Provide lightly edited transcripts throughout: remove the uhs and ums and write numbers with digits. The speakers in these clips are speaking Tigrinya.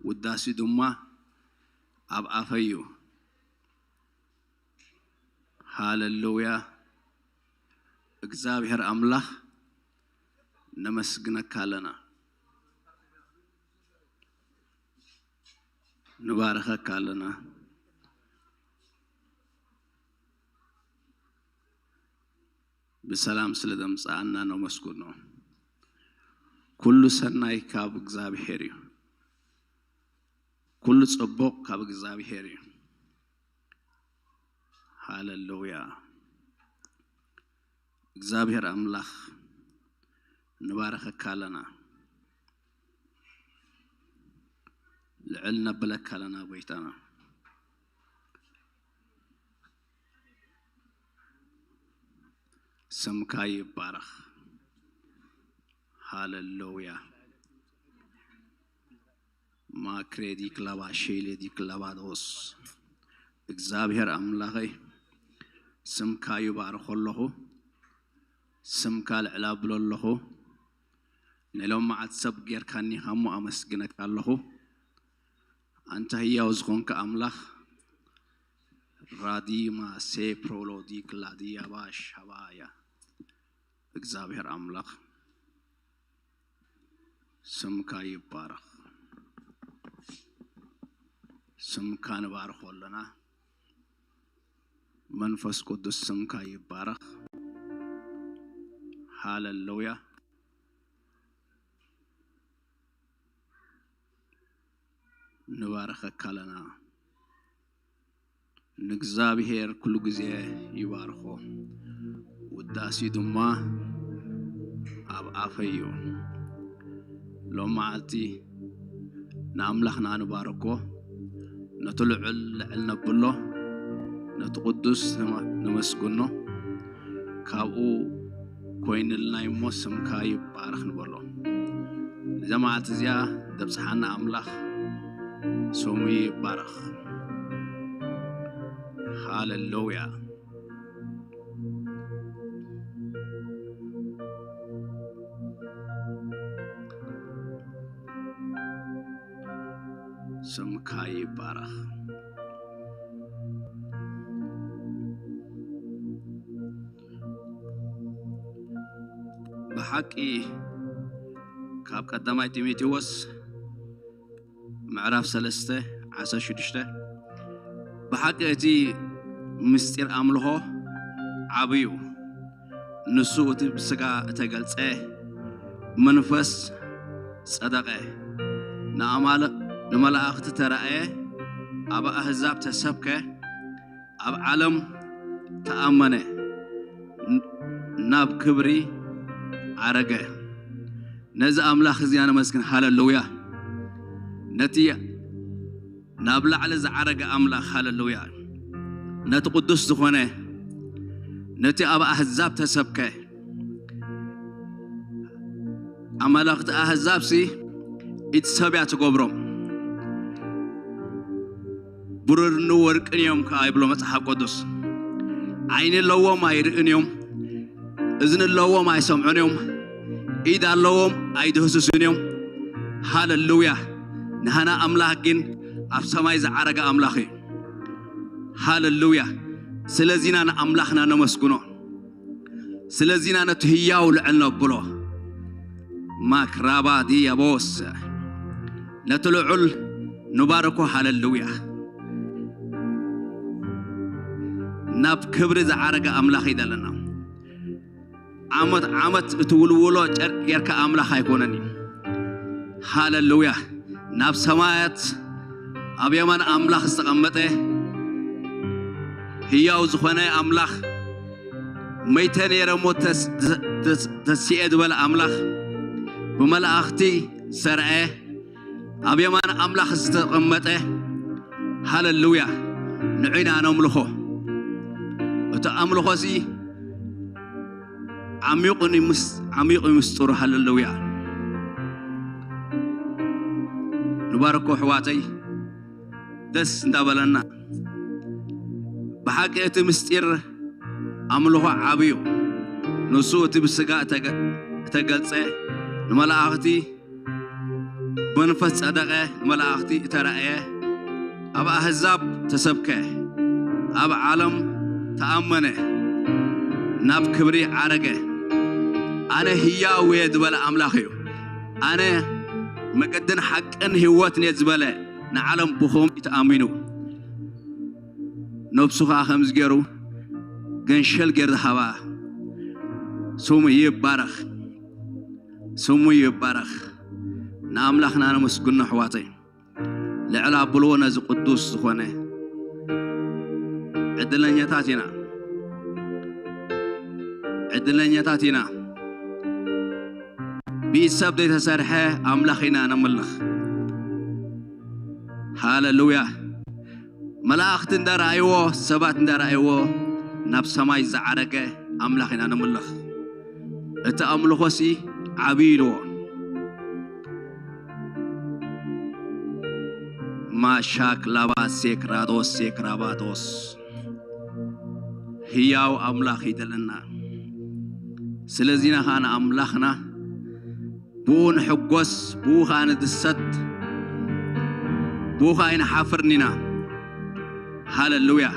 وداسي دما أب أفيو هاللويا እግዚአብሔር አምላክ ነመስግነካለና ንባረከካለና በሰላም ስለደምጻና ነው መስኩን ነው ኩሉ ሰናይ ካብ እግዚአብሔር እዩ ኩሉ ጽቦቅ ካብ እግዚአብሔር እዩ ሃሌሉያ እግዚአብሔር አምላክ ንባረከካለና لعلنا بلكالنا بيتنا سمكاي بارخ هاللويا ما كريدي كلابا شيلي دي كلابا دوس እግዚአብሔር አምላከይ سمكاي بارخ الله سمكال علاب الله نلوم معت سب غير كاني همو امسغنك الله أنت هي وزخونك أملاخ رادي ما سي برولو دي كلادي باش هوايا እግዚአብሔር أملاخ سمكا يبارخ سمكا نبارخ ولنا منفس قدس سمكا يبارخ هاللويا نبارككالنا نغزابير كل غزي يبارخو وداسي دما اب افيو لو معتي ناملخنا نباركو نطلعل نبلو نتقدس نمسكنو كابو كوين لنا يموسم كاي بارخ نبلو جماعه زيا دبصحنا املاخ سومي بارخ هاللويا سمكاي بارخ بحقي كاب قدامي تيموثيوس معرف سلسته عسى شدشته بحقيقتي مستير أمله عبيو نسوت بسقا تقلصه منفس صدقه نملائكت ترأيه أبا أحزاب تسبكه أب عالم تأمنه ناب كبري عرقه نزا أملاخ زيانا مسكن هاللويا نتيا نابلا على زعرق أملاخ هاللويا نتقدس دخونه نتي أبا أحزاب تسبكه أملاخت أحزاب سي إتسابع تقبرهم برر نورك اليوم كايبلو مصحف قدس عين اللوو ما يرئن يوم إذن اللوو ما يسمعون يوم إذا اللوو أيدهسسون يوم هاللويا نحنا أملاكين أفسما يزعرق أملاكي هاللويا سلزينا أملاكنا نمسكنو سلزينا نتهياو لعنا بلو ما كرابا دي يا بوس نتلعل نباركو هاللويا ناب كبر زعرق أملاكي دلنا عمت تولولو يركا أملاك يكونني هاللويا ناب سمايات أبيمان أملاك استقامته هي وزخانة أملاك ميتين يرمو تسيئد ولا أملاك بملأختي سرعه أبيمان أملاك استقامته هاللويا نعينا نملخه وتأملخه سي عميق مستور هاللويا نباركو حواتي دس ندابلنا بحقيقة مستير عملوها عبيو نسوت بسقاء تقلصه نملأختي بنفس صدقه ملائكتي ترأيه أب أحزاب تسبكه أب عالم تأمنه ناب كبري عرقه أنا هيا ويدبل أملاخيو أنا مقدن حق إن هوتني يزبله نعلم بخوم يتأمنوا نبصخا خمس جرو جنشل جرد هوا سومي يبارخ سومي يبارخ نأملاخنا أنا مسكون حواتي لعلا بلونا زي قدوس زخونه عدلنا تاتينا بيساب دي تسارحه أملاخنا نملخ هاللويا ملاخت ندار أيوه سبات ندار أيوه نفس سماي زعرقه أملاخنا نملخ أتأملخ وسي عبيلو ما شاك لباس سيكراباتوس هياو أملاخ يدلنا سلزينا خان أملاخنا بون حقوس بو خان دست بو خاين حفرننا هاللويا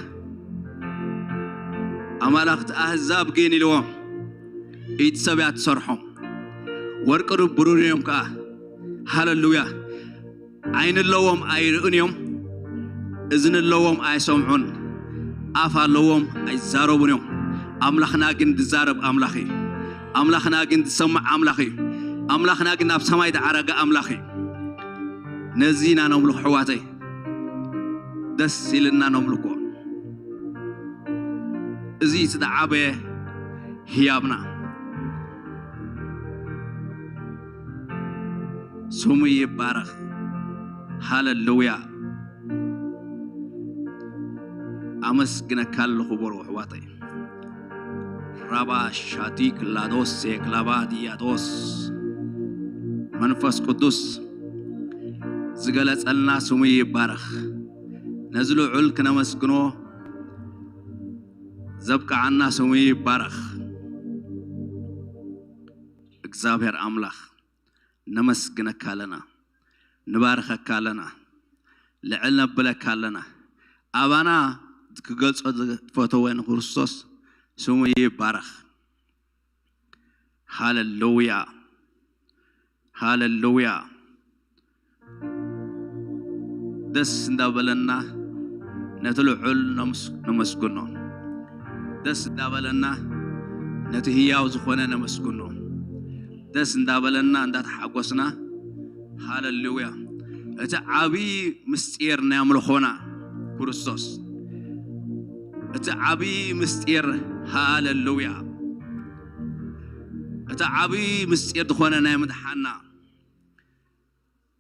أملاخت أحزاب جيني لهم يتسبيات صرحهم ورقرب بروريهم كا هاللويا عين اللوم أيرؤنيهم إذن اللوم أيسمعون أفا اللوم أيزاربونيهم أملاخنا جند زارب أملاخي أملاخنا جند سمع أملاخي أملاخنا جند أبسماي دعرق أملاخي نزينا نملك حواتي دسيلنا نملكون إزي تدعبه هيابنا سمي بارخ هاللويا أمس جنا كل خبر وحواتي ربا شاتيك لادوس سيك لابادي دوس منفس قدوس زغلت لنا سمي بارخ نزلوا علك نمسكنو زبق عنا سمي بارخ እግዚአብሔር አምላክ نمسكنا كالنا نبارخ كالنا لعلنا بلا كالنا أبانا كقلت فتوين كريستوس سمي بارخ هاللويا هاللويا دس ندابلنا نتلعل نمسكنه دس ندابلنا نتهياو زخونا نمسكنه دس ندابلنا ندات حقوسنا هاللويا أتعبي مستير نعملخونا كريستوس أتعبي مستير هاللويا أتعبي مستير دخونا نعمدحنا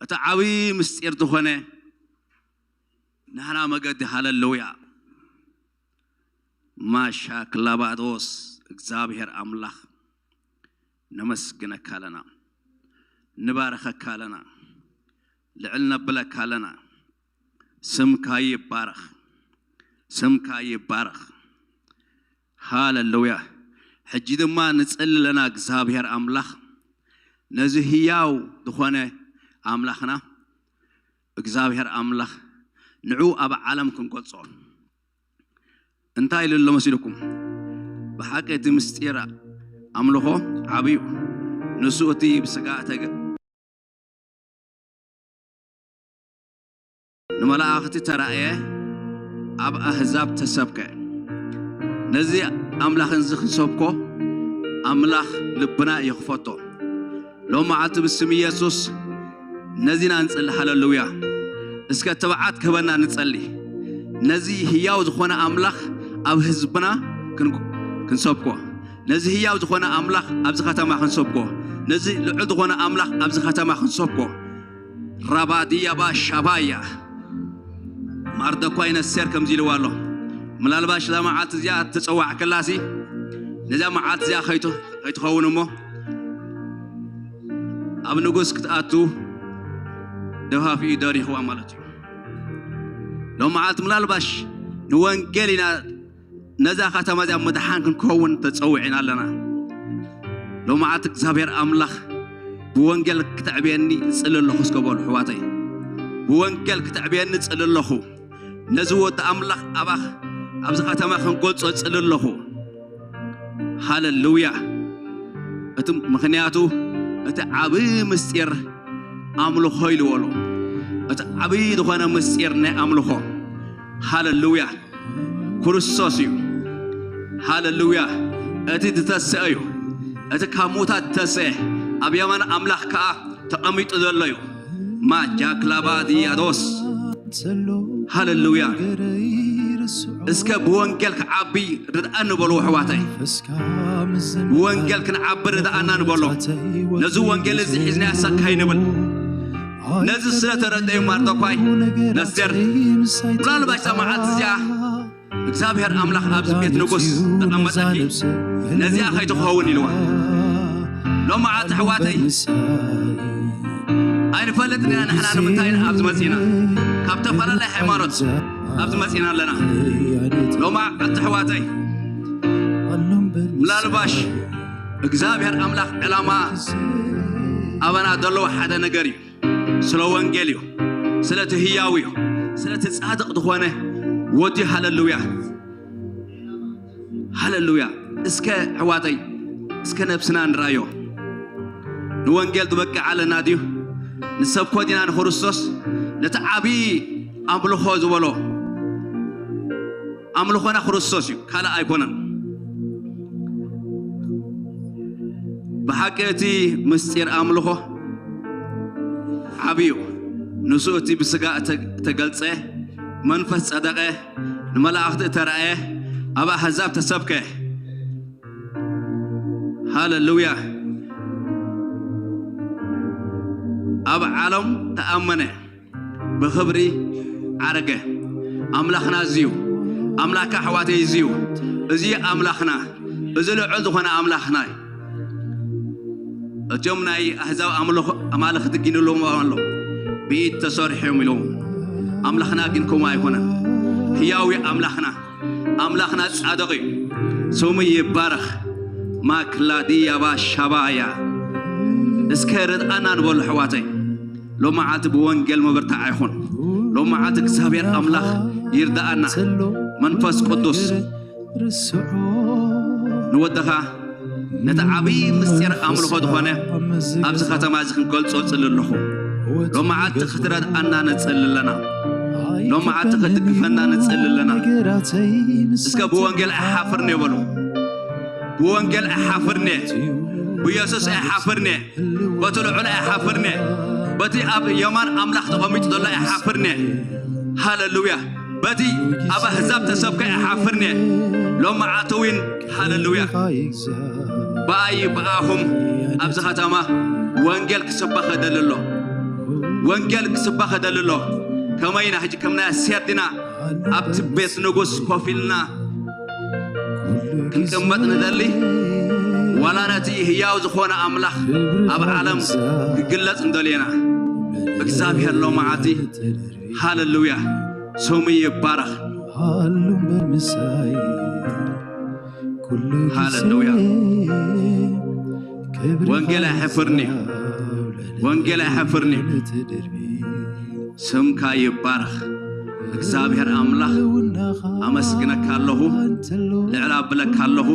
أتعبي مستير دخونا نحنا مقد هاللويا ما شاك لبادوس እግዚአብሔር አምላክ نمسكنا كالنا نبارخ كالنا لعلنا بلا كالنا سمكاي بارخ سمكاي بارخ هاللويا حجي دما نصل لنا እግዚአብሔር አምላክ نزي هياو دخونه አምላክنا እግዚአብሔር አምላክ نعو أب عالم كنقصو انتاي لله مسيركم بحاجة مستيرة أملوه عبيو نسوتي بسقاعتك نملا أختي ترى أب أحزاب تسبك نزي أملاخ نزخ سبكو أملاخ لبنا يخفطو لو ما عتب اسم يسوس نزينا نسأل هاللويا اسكت تبعات كبرنا نتصلي نزي هياو زخونا أملاخ أب حزبنا كنسبكو نزي هياو زخونا أملاخ أب زخاتا ما كنسبكو نزي لعود زخونا أملاخ أب زخاتا ما كنسبكو ربادية با شبايا ماردكو أين السير كم زيلو والله ملالباش لما عاد زيا تسوع كلاسي نزي ما عاد زيا خيتو خون مو أب نقص كتاتو ده في داري هو عملته لو ما عاد ملالباش نوانجلنا نزا ختم زي مدحان كنكون تسوعنا لنا لو ما عاد እግዚአብሔር አምላክ بوانجل كتعبيني صل الله خسكبول حواتي بوانجل كتعبيني صل الله نزوت أملاخ أباخ أبزخ تما خنقول صل الله هاللويا أتم مخنياتو أتعبي مسير أملو خيل ولو أتعبي دخانا مسير نه أملو خو هاللويا كرسوسيو هاللويا أتي تتسأيو أتي كاموتا تسأ أبيمان أملاخ كا تأميت ذليو ما جاك لابادي أدوس هاللويا اسك بوانجل كعبي رد أنو بلو حواتي بوانجل كنعبر رد أنو بلو نزو وانجل زحزنا سك هاي نبل نزو سلة ردي مارتو باي نسر بلال باش سماعات زيا እግዚአብሔር አምላክ አብዝ ቤት ንጉስ ተቀመጠልኝ ነዚያ ኸይቱ ኸውን ይልዋ ለማዓት ሕዋተይ አይንፈልጥና ንሕና ንምንታይና አብዝ መጺና ካብ ተፈላለየ ሃይማኖት አብዝ መጺና ኣለና ለማዓት ሕዋተይ ምናልባሽ እግዚአብሔር አምላክ ዕላማ አበና ዘለዎ ሓደ ነገር እዩ ስለ ወንጌል እዩ ስለ ትህያው እዩ ስለ ተጻድቕ ዝኾነ ودي هاللويا هاللويا اسك حواتي اسك نفسنا نرايو نوانجيل تبقى على ناديو نسبكو دينا نخرصوص نتعبي أملو خوز ولو أملو خونا خرصوصيو كالا ايكونا بحكيتي مستير أملو خو عبيو نسوتي بسقاء تقلصه منفس صدقه نملاخت ترأيه أبا حزاب تسبكه هاللويا أبا عالم تأمنه بخبري عرقه أملاخنا زيو أملاك حواتي زيو زي أملاخنا زي العذخنا أملاخنا جمناي أحزاب أملاخ تجين لهم وانلو بيت تصريحهم لهم أملاخنا جنكم أيقونا هياوي أملاخنا صادقي سومي يبارخ ما كلادي يا شبايا اسكرت أنا نقول حواتي لو ما عاد بوانجل مبرتع يخون لو ما عاد كسابير أملاخ يردأنا منفس قدوس نودها نتعبي مسير أملخو دخونه أبز ختم عزخن قلت صوت للخو لو ما عاد تخترد أنا نتسل لنا لو ما عاد تختك فنا نتسل لنا اسكا بوانجل أحافرني ولو بوانجل أحافرني بيسوس أحافرني بطلع على أحافرني بتي أب يومان أملاخ تقوميت دولة أحافرني هاللويا بتي أبا حزاب تسبك أحافرني لو ما عاتوين هاللويا باي باهم أبز ختمه وانجل كسبخ دلله وانجل كسبخ دلله كما ينحج كمنا سيرتنا أبت بيت نجوس كوفيلنا كمت ندلي ولا نتي هياو زخونا أملاخ أب عالم قلت ندلينا بكسابها اللو معاتي هاللويا سومي يبارخ هاللويا وانجل حفرني وانجل حفرني سمكا يبارخ እግዚአብሔር አምላክ አመስግነካ አለሁ ለዕላብ ለካ አለሁ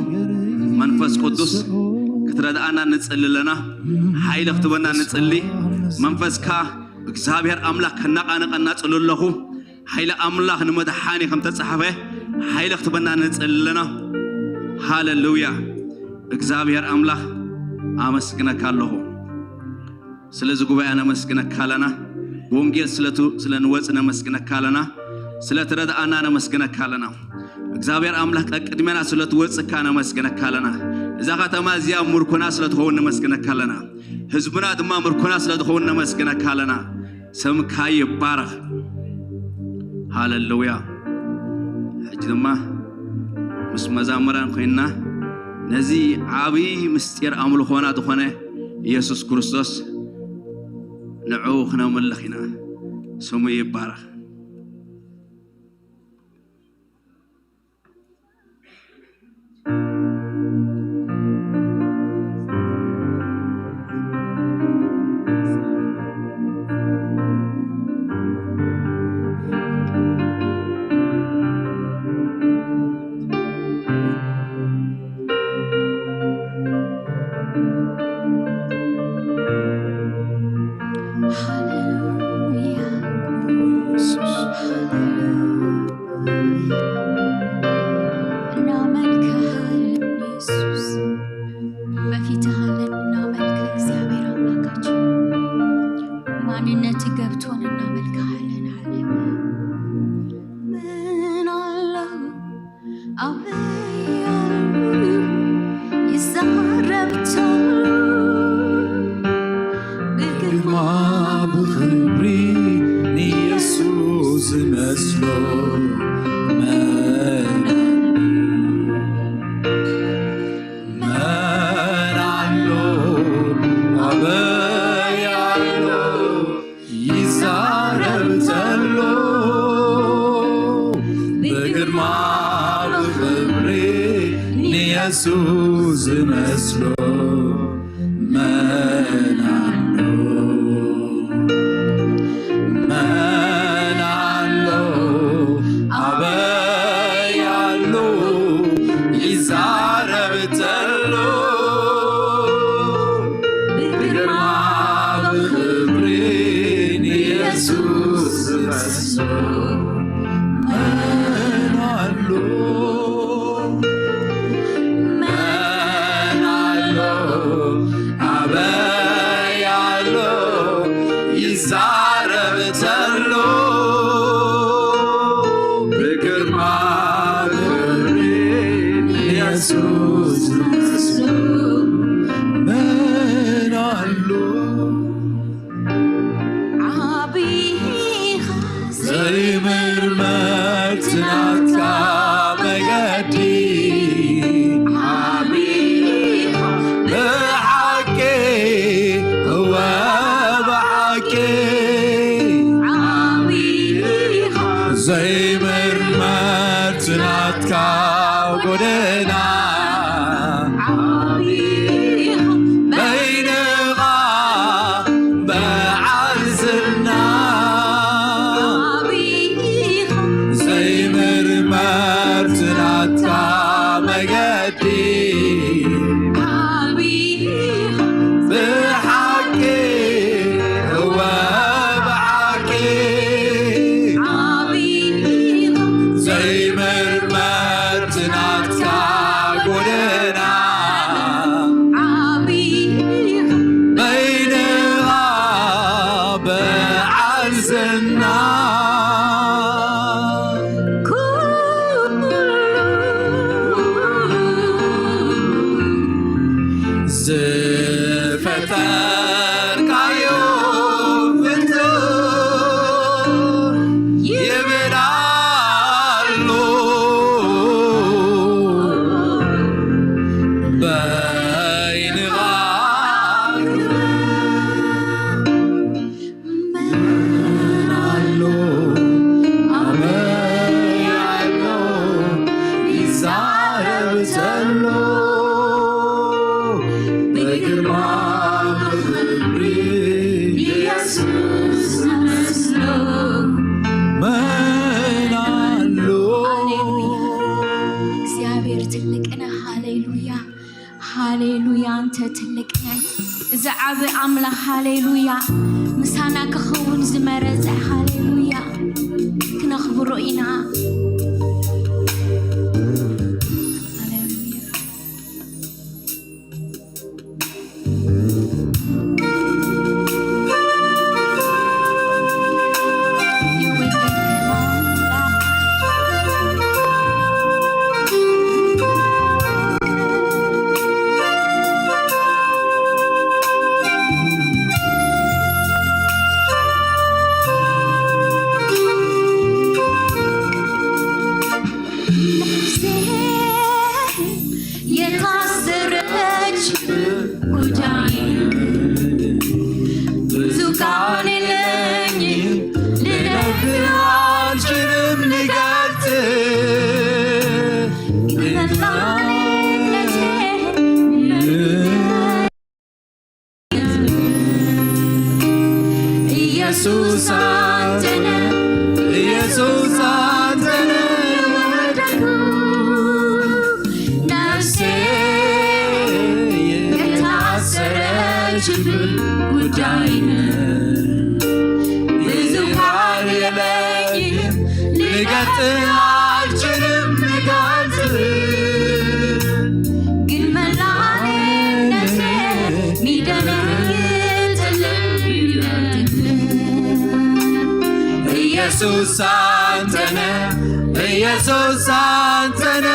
መንፈስ ቅዱስ ክትረዳና ንጽልለና ኃይል ክትበና ንጽሊ መንፈስካ እግዚአብሔር አምላክ ከናቃነቀና ጽልለሁ ኃይል አምላክ ንመድሓኒ ከም ተጻሐፈ ኃይል ክትበና ንጽልለና ሃሌሉያ እግዚአብሔር አምላክ አመስግነካ አለሁ ስለዚህ ጉባኤ አመስግነካ ለና ወንጌል ስለንወጽነ መስግነካ ለና ስለተረዳአና መስግነካ ለና እግዚአብሔር አምላክ ቀድመና ስለትወጽካ መስግነካ ለና እዛ ከተማ እዚያ ምርኮና ስለትሆን መስግነካ ለና ህዝብና ድማ ምርኮና ስለትሆን መስግነካ ለና ስምካ ይባረክ ሃሌሉያ ሕጅማ መስመዛመራን ኮይና ነዚ ዓቢ ምስጢር አምልኾና ተኾነ ኢየሱስ ክርስቶስ نعوخنا ملخنا سمي يبارك ኢየሱስ መስሎ ሃሌሉያ ምሳና ክኸውን ዝመረፀ ሃሌሉያ ክነኽብሮ ኢና ኢየሱስ አንተነ ኢየሱስ አንተነ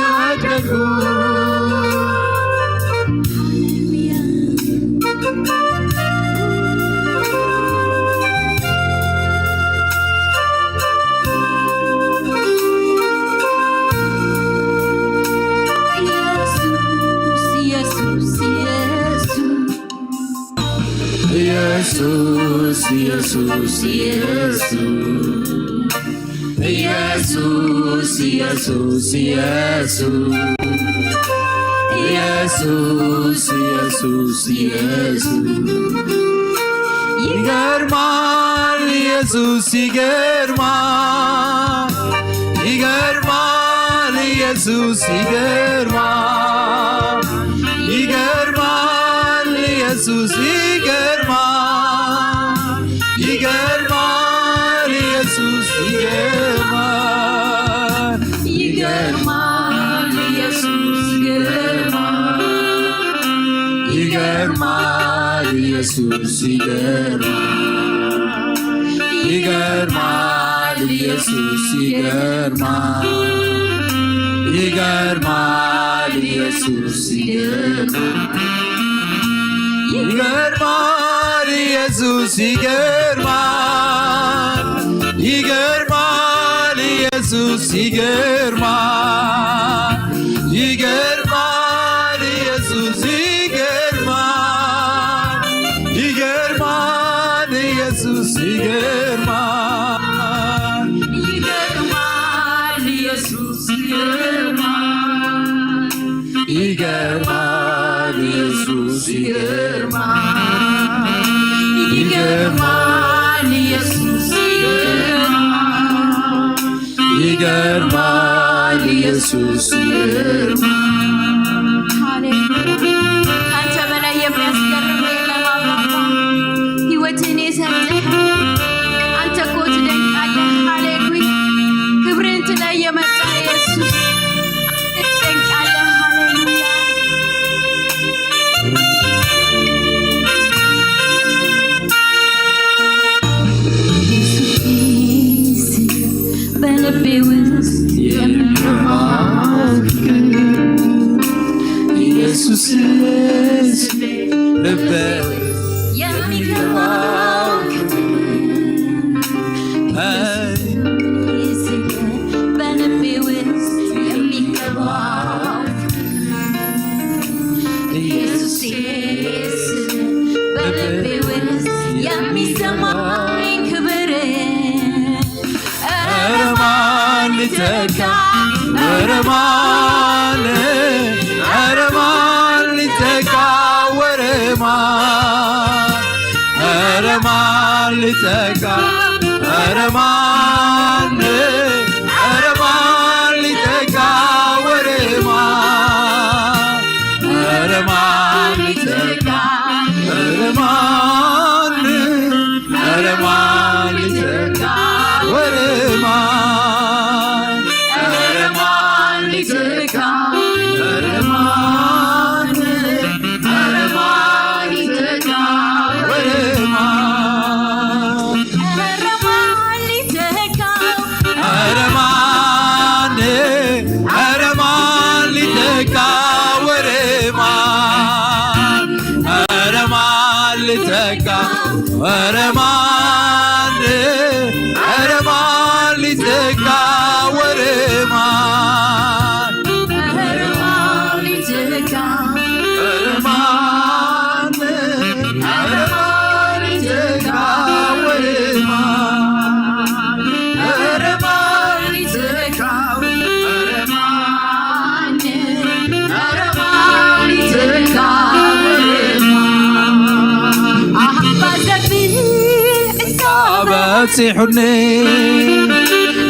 ወደድኩ ኢየሱስ ኢየሱስ ኢየሱስ ኢየሱስ ኢየሱስ ኢየሱስ ኢየሱስ ኢየሱስ ይገርማል ኢየሱስ ይገርማል ይገርማል ኢየሱስ ይገርማል ይገርማል ኢየሱስ ይገርማል ይገርማል ኢየሱስ ይገርማል ይገርማል ኢየሱስ ይገርማል ይገርማል ኢየሱስ ይገርማል ይገርማል ኢየሱስ ይገርማል ይገርማል ኢየሱስ ይገርማል ይገርማል ኢየሱስ ይገርማል ይገርማል ኢየሱስ ይገርማል ይገርማል ኢየሱስ ይገርማል ይገርማል ኢየሱስ ይገርማል ይገርማል ኢየሱስ ይገርማል ይገርማል ኢየሱስ ይገርማል ይገርማል ኢየሱስ ይገርማል ይገርማል ኢየሱስ ይገርማል ካንተ በላይ የሚያስገርም የለም አባባ ሕይወትን የሰጠህ አንተ እኮ ትደንቃለህ ሃሌሉያ ክብርን ትለይ የመጣ ኢየሱስ ትደንቃለህ ሃሌሉያ በልቤ ውስጥ ኢየሱስ ልቤ የሚገባው በልቤ ውስጥ የሚገባው ኢየሱስ በልቤ ውስጥ የሚሰማኝ ክብር ኧረ ማን ሊተካ ኧረ ማን ኧረ ማን ሊተካ ኧረ ማን ሊተካ ኧረ ማን ኧረ ማን ሊተካ ኧረ ማን ሊተካ ኧረ ማን ኧረ ማን ሊተካ ኧረ ማን ኧረ ማን ሊተካ ኧረ ማን ኧረ ማን ሊተካ ኧረ ማን ኧረ ማን ኧረ ማን ሊተካ ኧረ ማን ኧረ ማን ሊተካ ኧረ ማን ኧረ ማን ሊተካ ኧረ ማን ኧረ ማን ሊተካ ኧረ ማን ኧረ ማን ሊተካ ኧረ ማን ኧረ ማን ሊተካ ኧረ ማን ኧረ ማን ሊተካ በፂሑኒ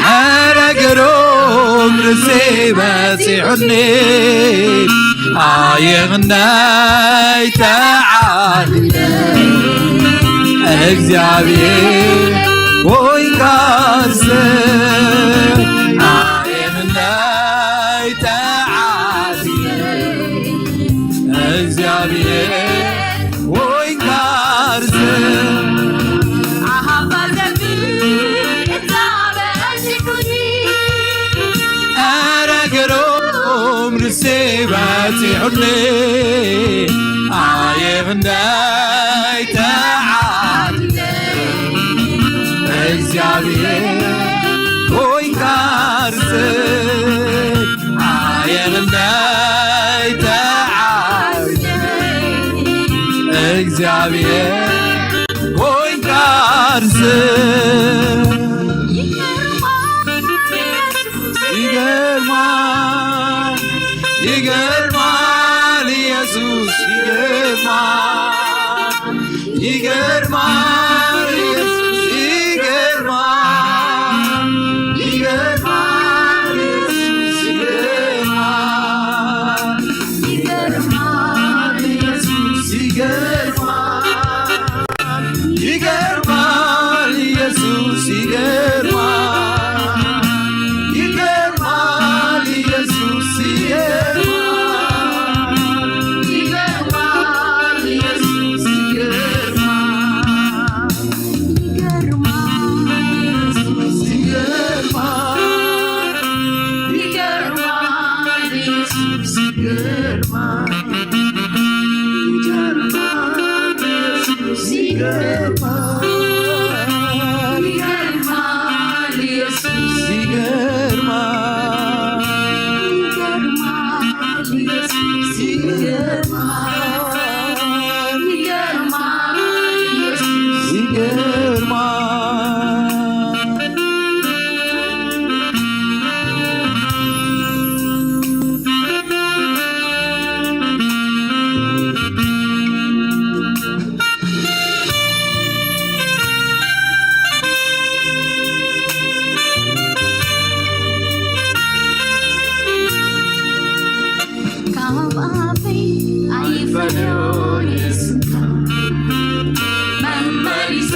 ኧረ ገሮም ርሴ በፂሑኒ ኣየኽናይ ተዓሊለ እግዚአብሔር ወይንካስ ኣየኽናይ ተዓሊለ እግዚአብሔር ወይንካስ በፂሑኒ ኣየኽናይ ተዓሊለ እግዚአብሔር ወይንካስ ኣየኽናይ ተዓሊለ እግዚአብሔር ወይንካስ ይገርማል ይገርማል አባቤ አይፈለውን የሱካ መመሪሰ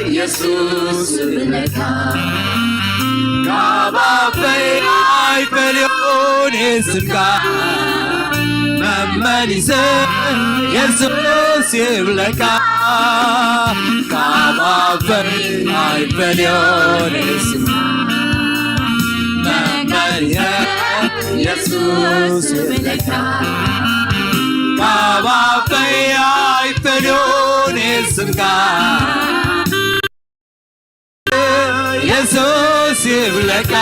ኢየሱስ ብለካ ካባበይ አይፈለውን የሱካ መመሪሰ ኢየሱስ ብለካ ካባበይ አይፈለውን የሱካ ኢየሱስ ብለካ ካባበይ አይፈለውን የሱካ ኢየሱስ ብለካ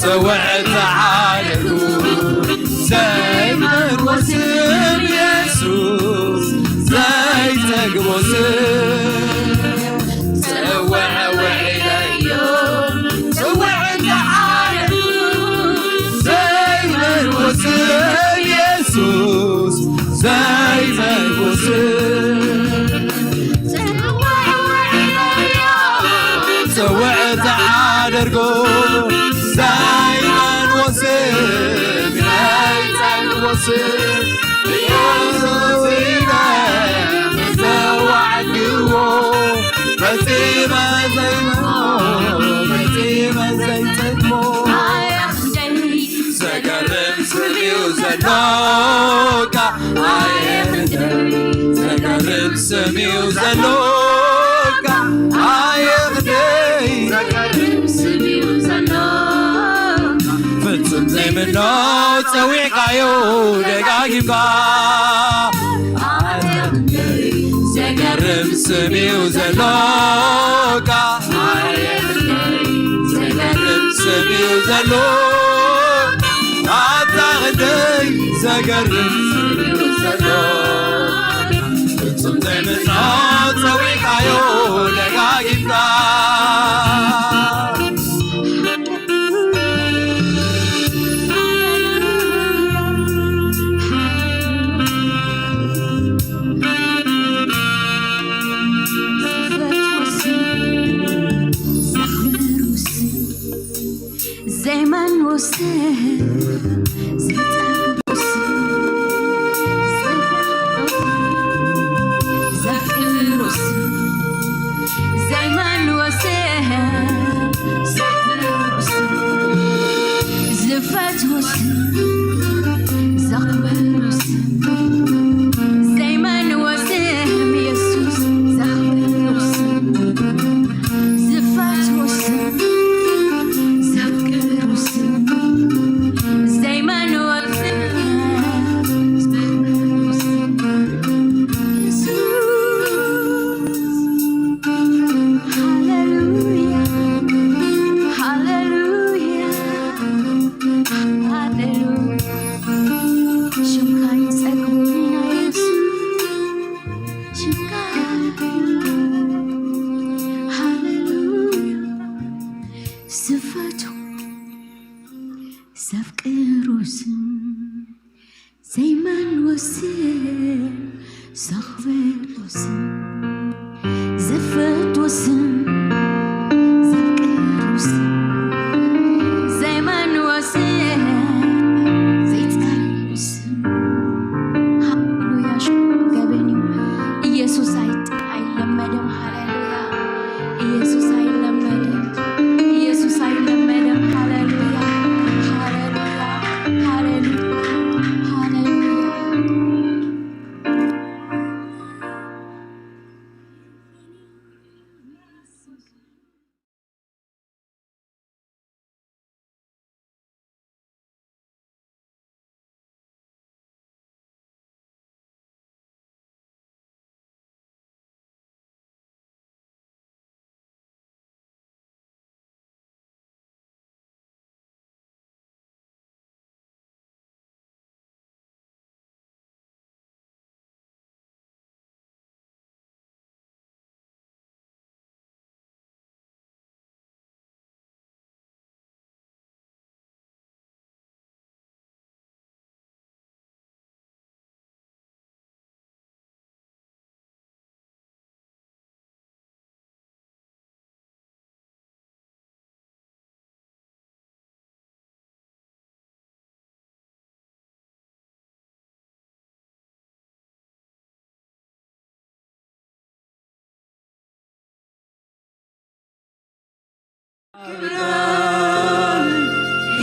ሰውዕት ዓለሙ ዘይመን ወስም ኢየሱስ ዘይጠግቦ ኢየሱስ ዘይመን ሰውዕት ዓደርጎ ዘይመን ወስም ኢየሱስ ኢነ ዘዋዕድዎ ፈጺመ ዘይመኖ ፈጺመ ዘይጠግቦ ዘገርም ስሚው ዘሎካ ዘገርም ስሚው ዘሎካ አየኽደይ ፍጹም ዘይምኖ ፀዊዕካዮ ደጋጊምካ ዘገርም ስሚው ዘሎካ ዘገርም ስሚው ዘሎካ አታኽደይ ዘገርም ስሚው ዘሎካ ፍጹም ዘይምኖ ፀዊዕካዮ ደጋጊምካ ዘይመን ወስም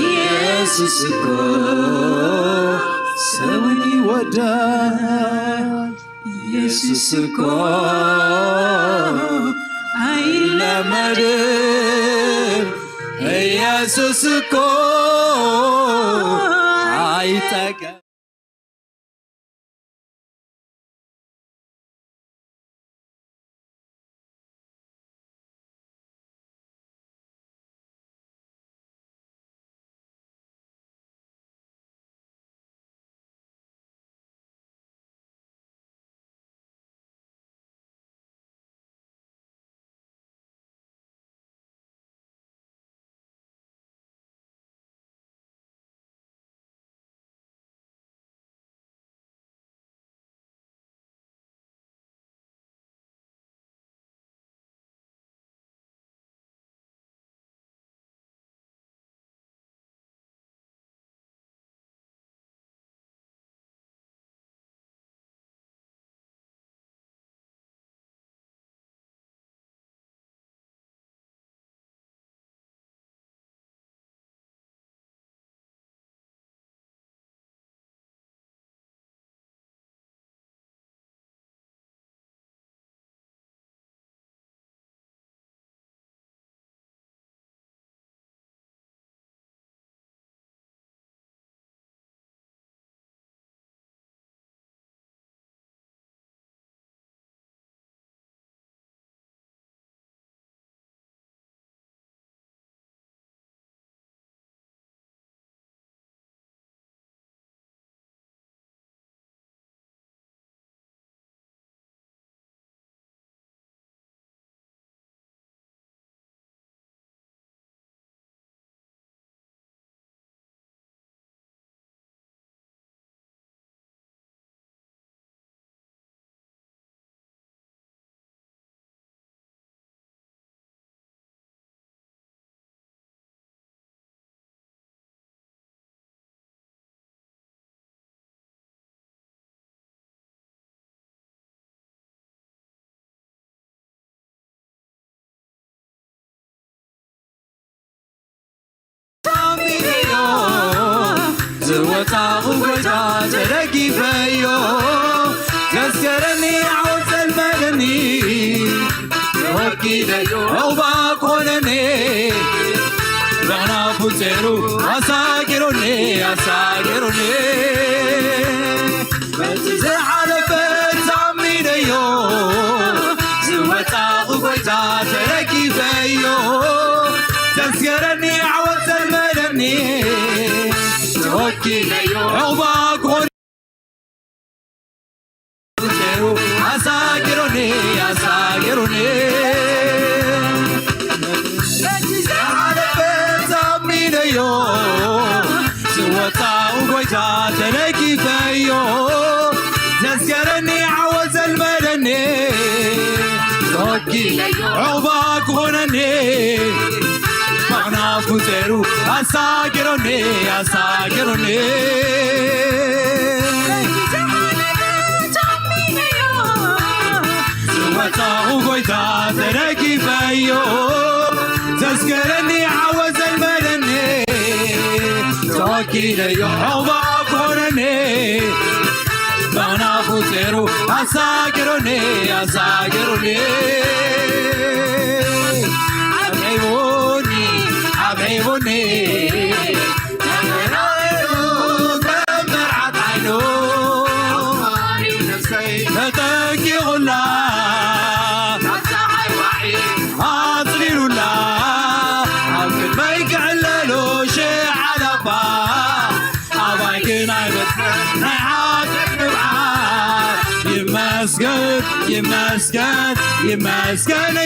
ኢየሱስ እኮ ሰውን ይወዳል። ኢየሱስ እኮ አይለመድም። ኢየሱስ እኮ አይጠገም። زوطاغ وجا ترقي فيو تذكرني عود المدني وكيد وباكونني بغنا بوتيرو اساكروني بتزع على بيت عمي ديو زوطاغ وجا ترقي فيو تذكرني عود المدني عوباك أساكروني على بيت أمي ديو سوتا وقويتا تلاقي فيو تذكرني عوز المدني عوباك غنني مغنا فوتيرو أساكروني سوتا وقويتا تلاقي فيو تذكرني عوز المدني توكي ليو عوباك غنني مغنا فوتيرو أساكروني حبيبوني كمرعت عينو نتاكي غلا عاطلي لولا عاطل ما يقعللو شي على با عبايكين عيبت نعاتك نبعاد يمسكنوني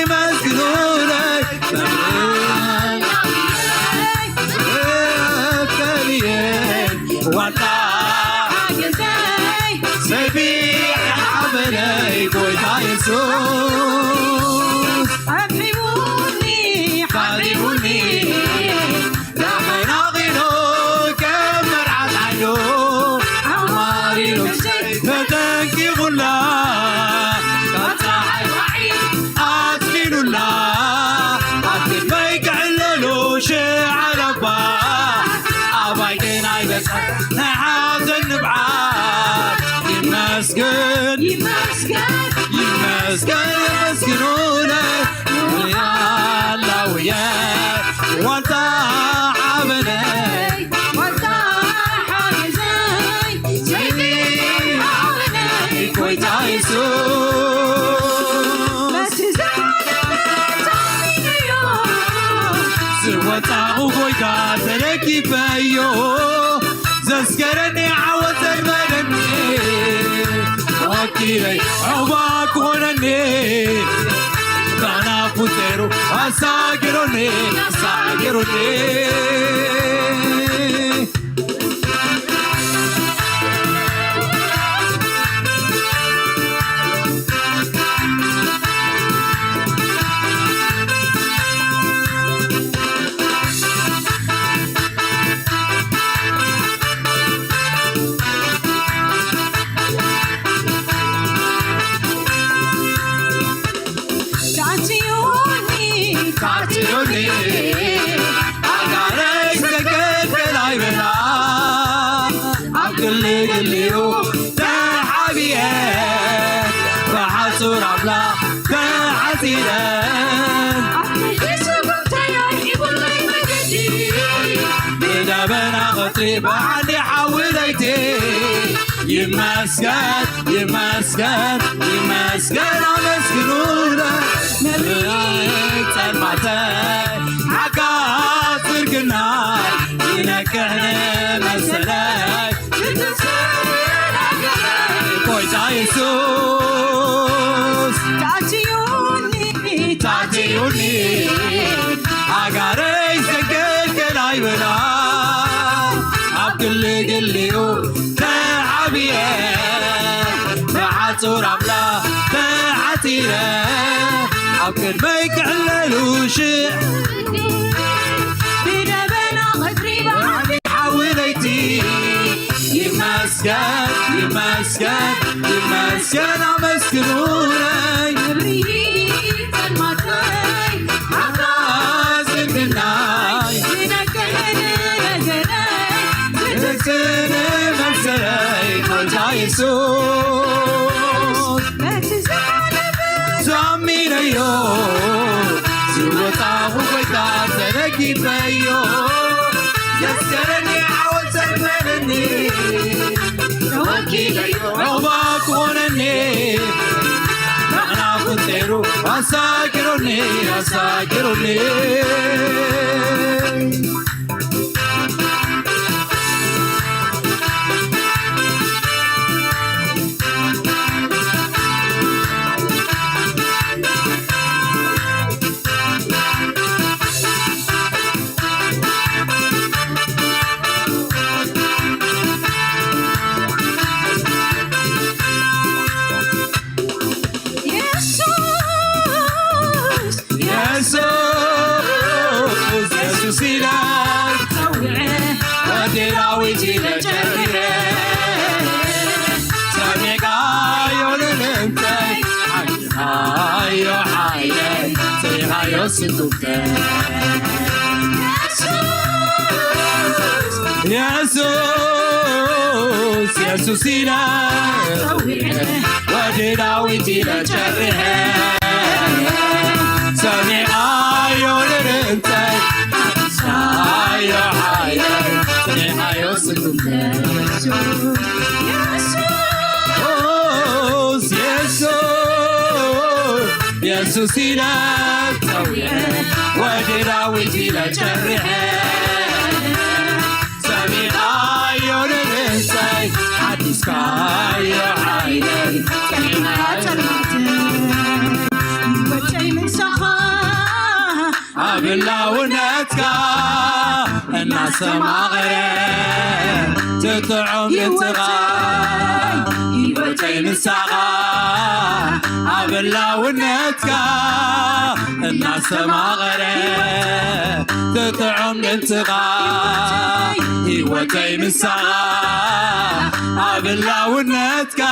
وطا سبيح عملي قويتا يسوس حبيبوني لما نغينو كمرعت عينو عمارينو فتنكي غلا قطعي وعيد أتلينو لا أتلين ما يقعللو أبايكين عيبس نحازن نبعاد يمسكن يمسكن يمسكن يمسكنونا ويا الله ويا وانت حبني وانت حبني سيدي حبني كويت عيسو بس زعلت اليوم سوى كويتا تركي فيو زسكرني عوض المنني وكيلي عباك ونني كانا فتيرو أساقروني أساقروني تعطيوني أقارك سكت بلاي بلا عقلي قليو تحبيه فحصور عبلا فحسيران بدا بنا غطري بعدي حوليتي يمسكن يمسكن يمسكن عمسكنونا نبيت المعتاد عقاصر قناي ينكهنا مسلاي كويت عيسوس تعطيوني تعطيوني عقاري سكت كلاي بنا عبقلي قليو تعبيه بعطور عملا بعتيره عبقل بيك عللوشي بدا بنا غدري بعدي حوليتي يمسكن يمسكن يمسكن عمسكنوني بريت المطاي عقاس القناي تكسيني مسلاي كنت عيسوس زمين أيوه سوطا وقيتا تركي فيو يسكرني عاود سلمني وكيلي عوباك ونني نحنا فتيرو أساكروني أساكروني يسوس إلهي ودراويتي لجريه سامعك عيون الانتي عيو حيي سيغايو سنتوكي يسوس يسوس إلهي ودراويتي لجريه سامعك عيون الانتي عيو حيي سيغايو سنتوكي يسوس إلهي ودراويتي لجريه سميع عيون الإنسان حديث كايو حيلي أبلا ونتك الناس ما غير تطعم نتغى يبتي مساغا أبلا ونتك الناس ما غير تطعم نتغى يبتي مساغا أبلا ونتك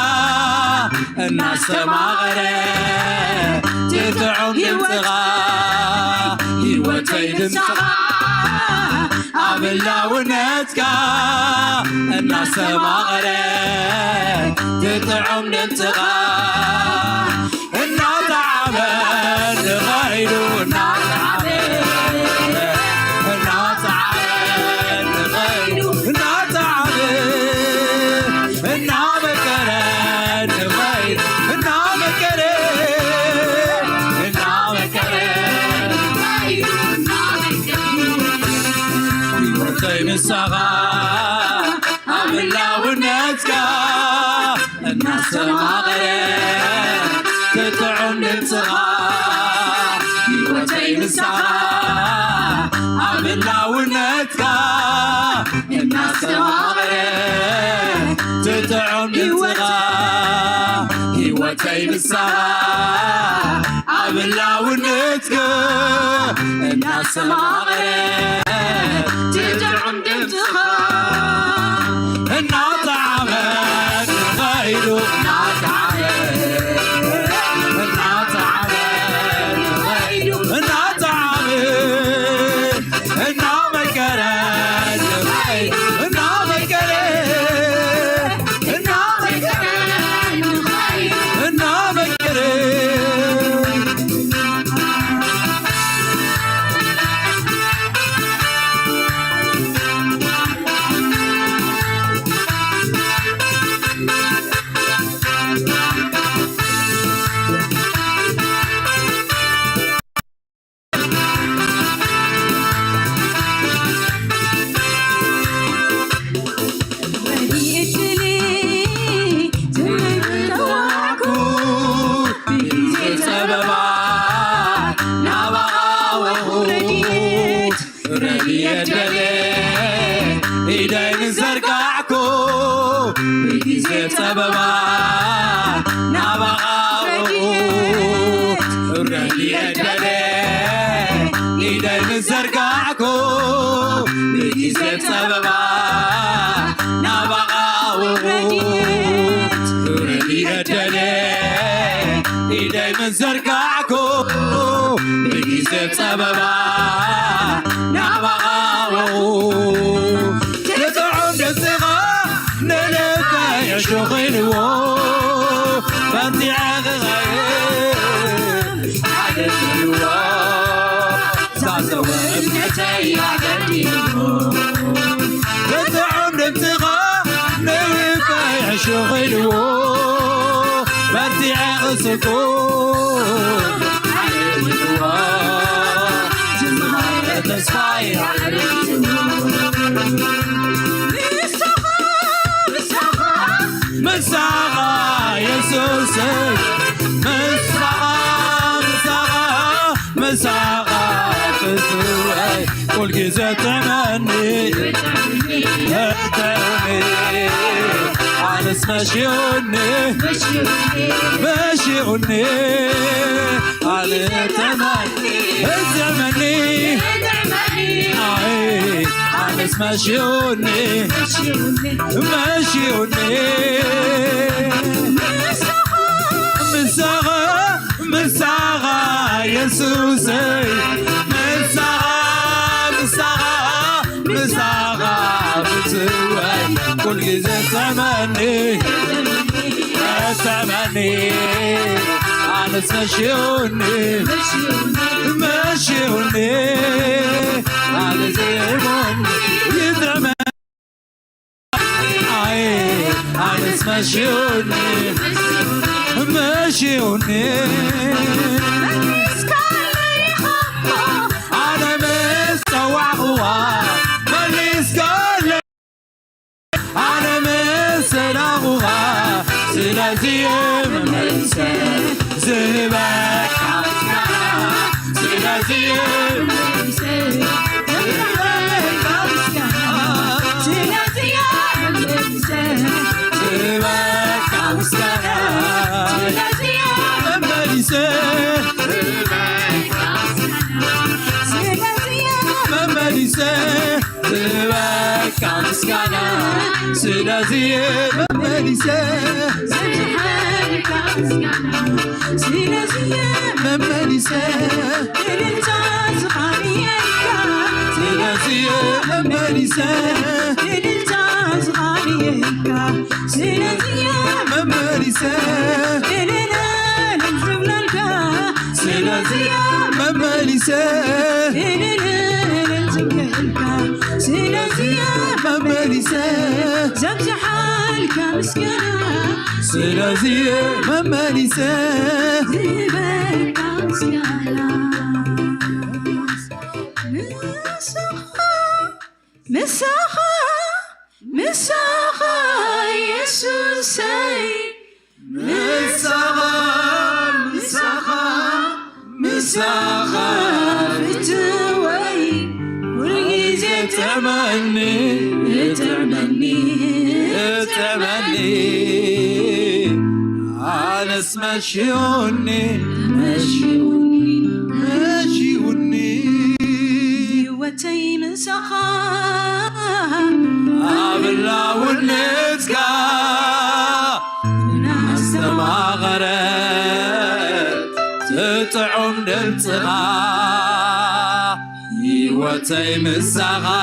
الناس ما غير تطعم نتغى يبتي مساغا አብላውነትካ እናሰማቕረ ትጥዑም ድምፅኻ እናተዓበን ንኸይዱ ንስኻ አብላውነትካ እናሰማቕረ ትጥዑም ድምፅኻ ሕይወተይ ንስኻ አብላውነትካ እናሰማቕረ ትጥዑም ድምፅኻ ሕይወተይ ንስኻ አብላውነትካ እናሰማቕረ ትጥዑም ድምፅኻ እናተዓበን ንኸይዱ إيدين زرقعكو بيزي سببا نبغاو ردي أدلي إيدين زرقعكو بيزي سببا نبغاو ردي أدلي إيدين زرقعكو بيزي سببا نبغاو شغلو فانتي عغغايم عددلو زازو ابنتي عددلو تدعون انتغا نوفايح شغلو فانتي عغسكو عددلو زمهاية تسفاي عددلو مساغا يسوسي مساغا فسوي كل جزء تمني على اسمشيوني مشيوني على تمني الزمني على اسمشيوني مشيوني مساغا يسوسي مساغا بتسوي كل جزء تمني على اسمشيوني مشيوني على زيموني يدرمي على اسمشيوني مشيوني على مستوعوا مليسكالي على مستوعوا سلازيم زباك سلازيم ስለዚህ መመሊሴ መመሊሴ سلازي مماليسة الجاز غاليكا سلازي مماليسة سلازي مماليسة سلازي مماليسة زبز حالك مسكنة سلازي مماليسة زبك مسكنة مسخة يسوسي مسخة فتوي ورقيزي تمني على اسم شيوني وتي مسخة أبلا والنسكا ناس ما غرت تطعم دلتها يوتي مسخة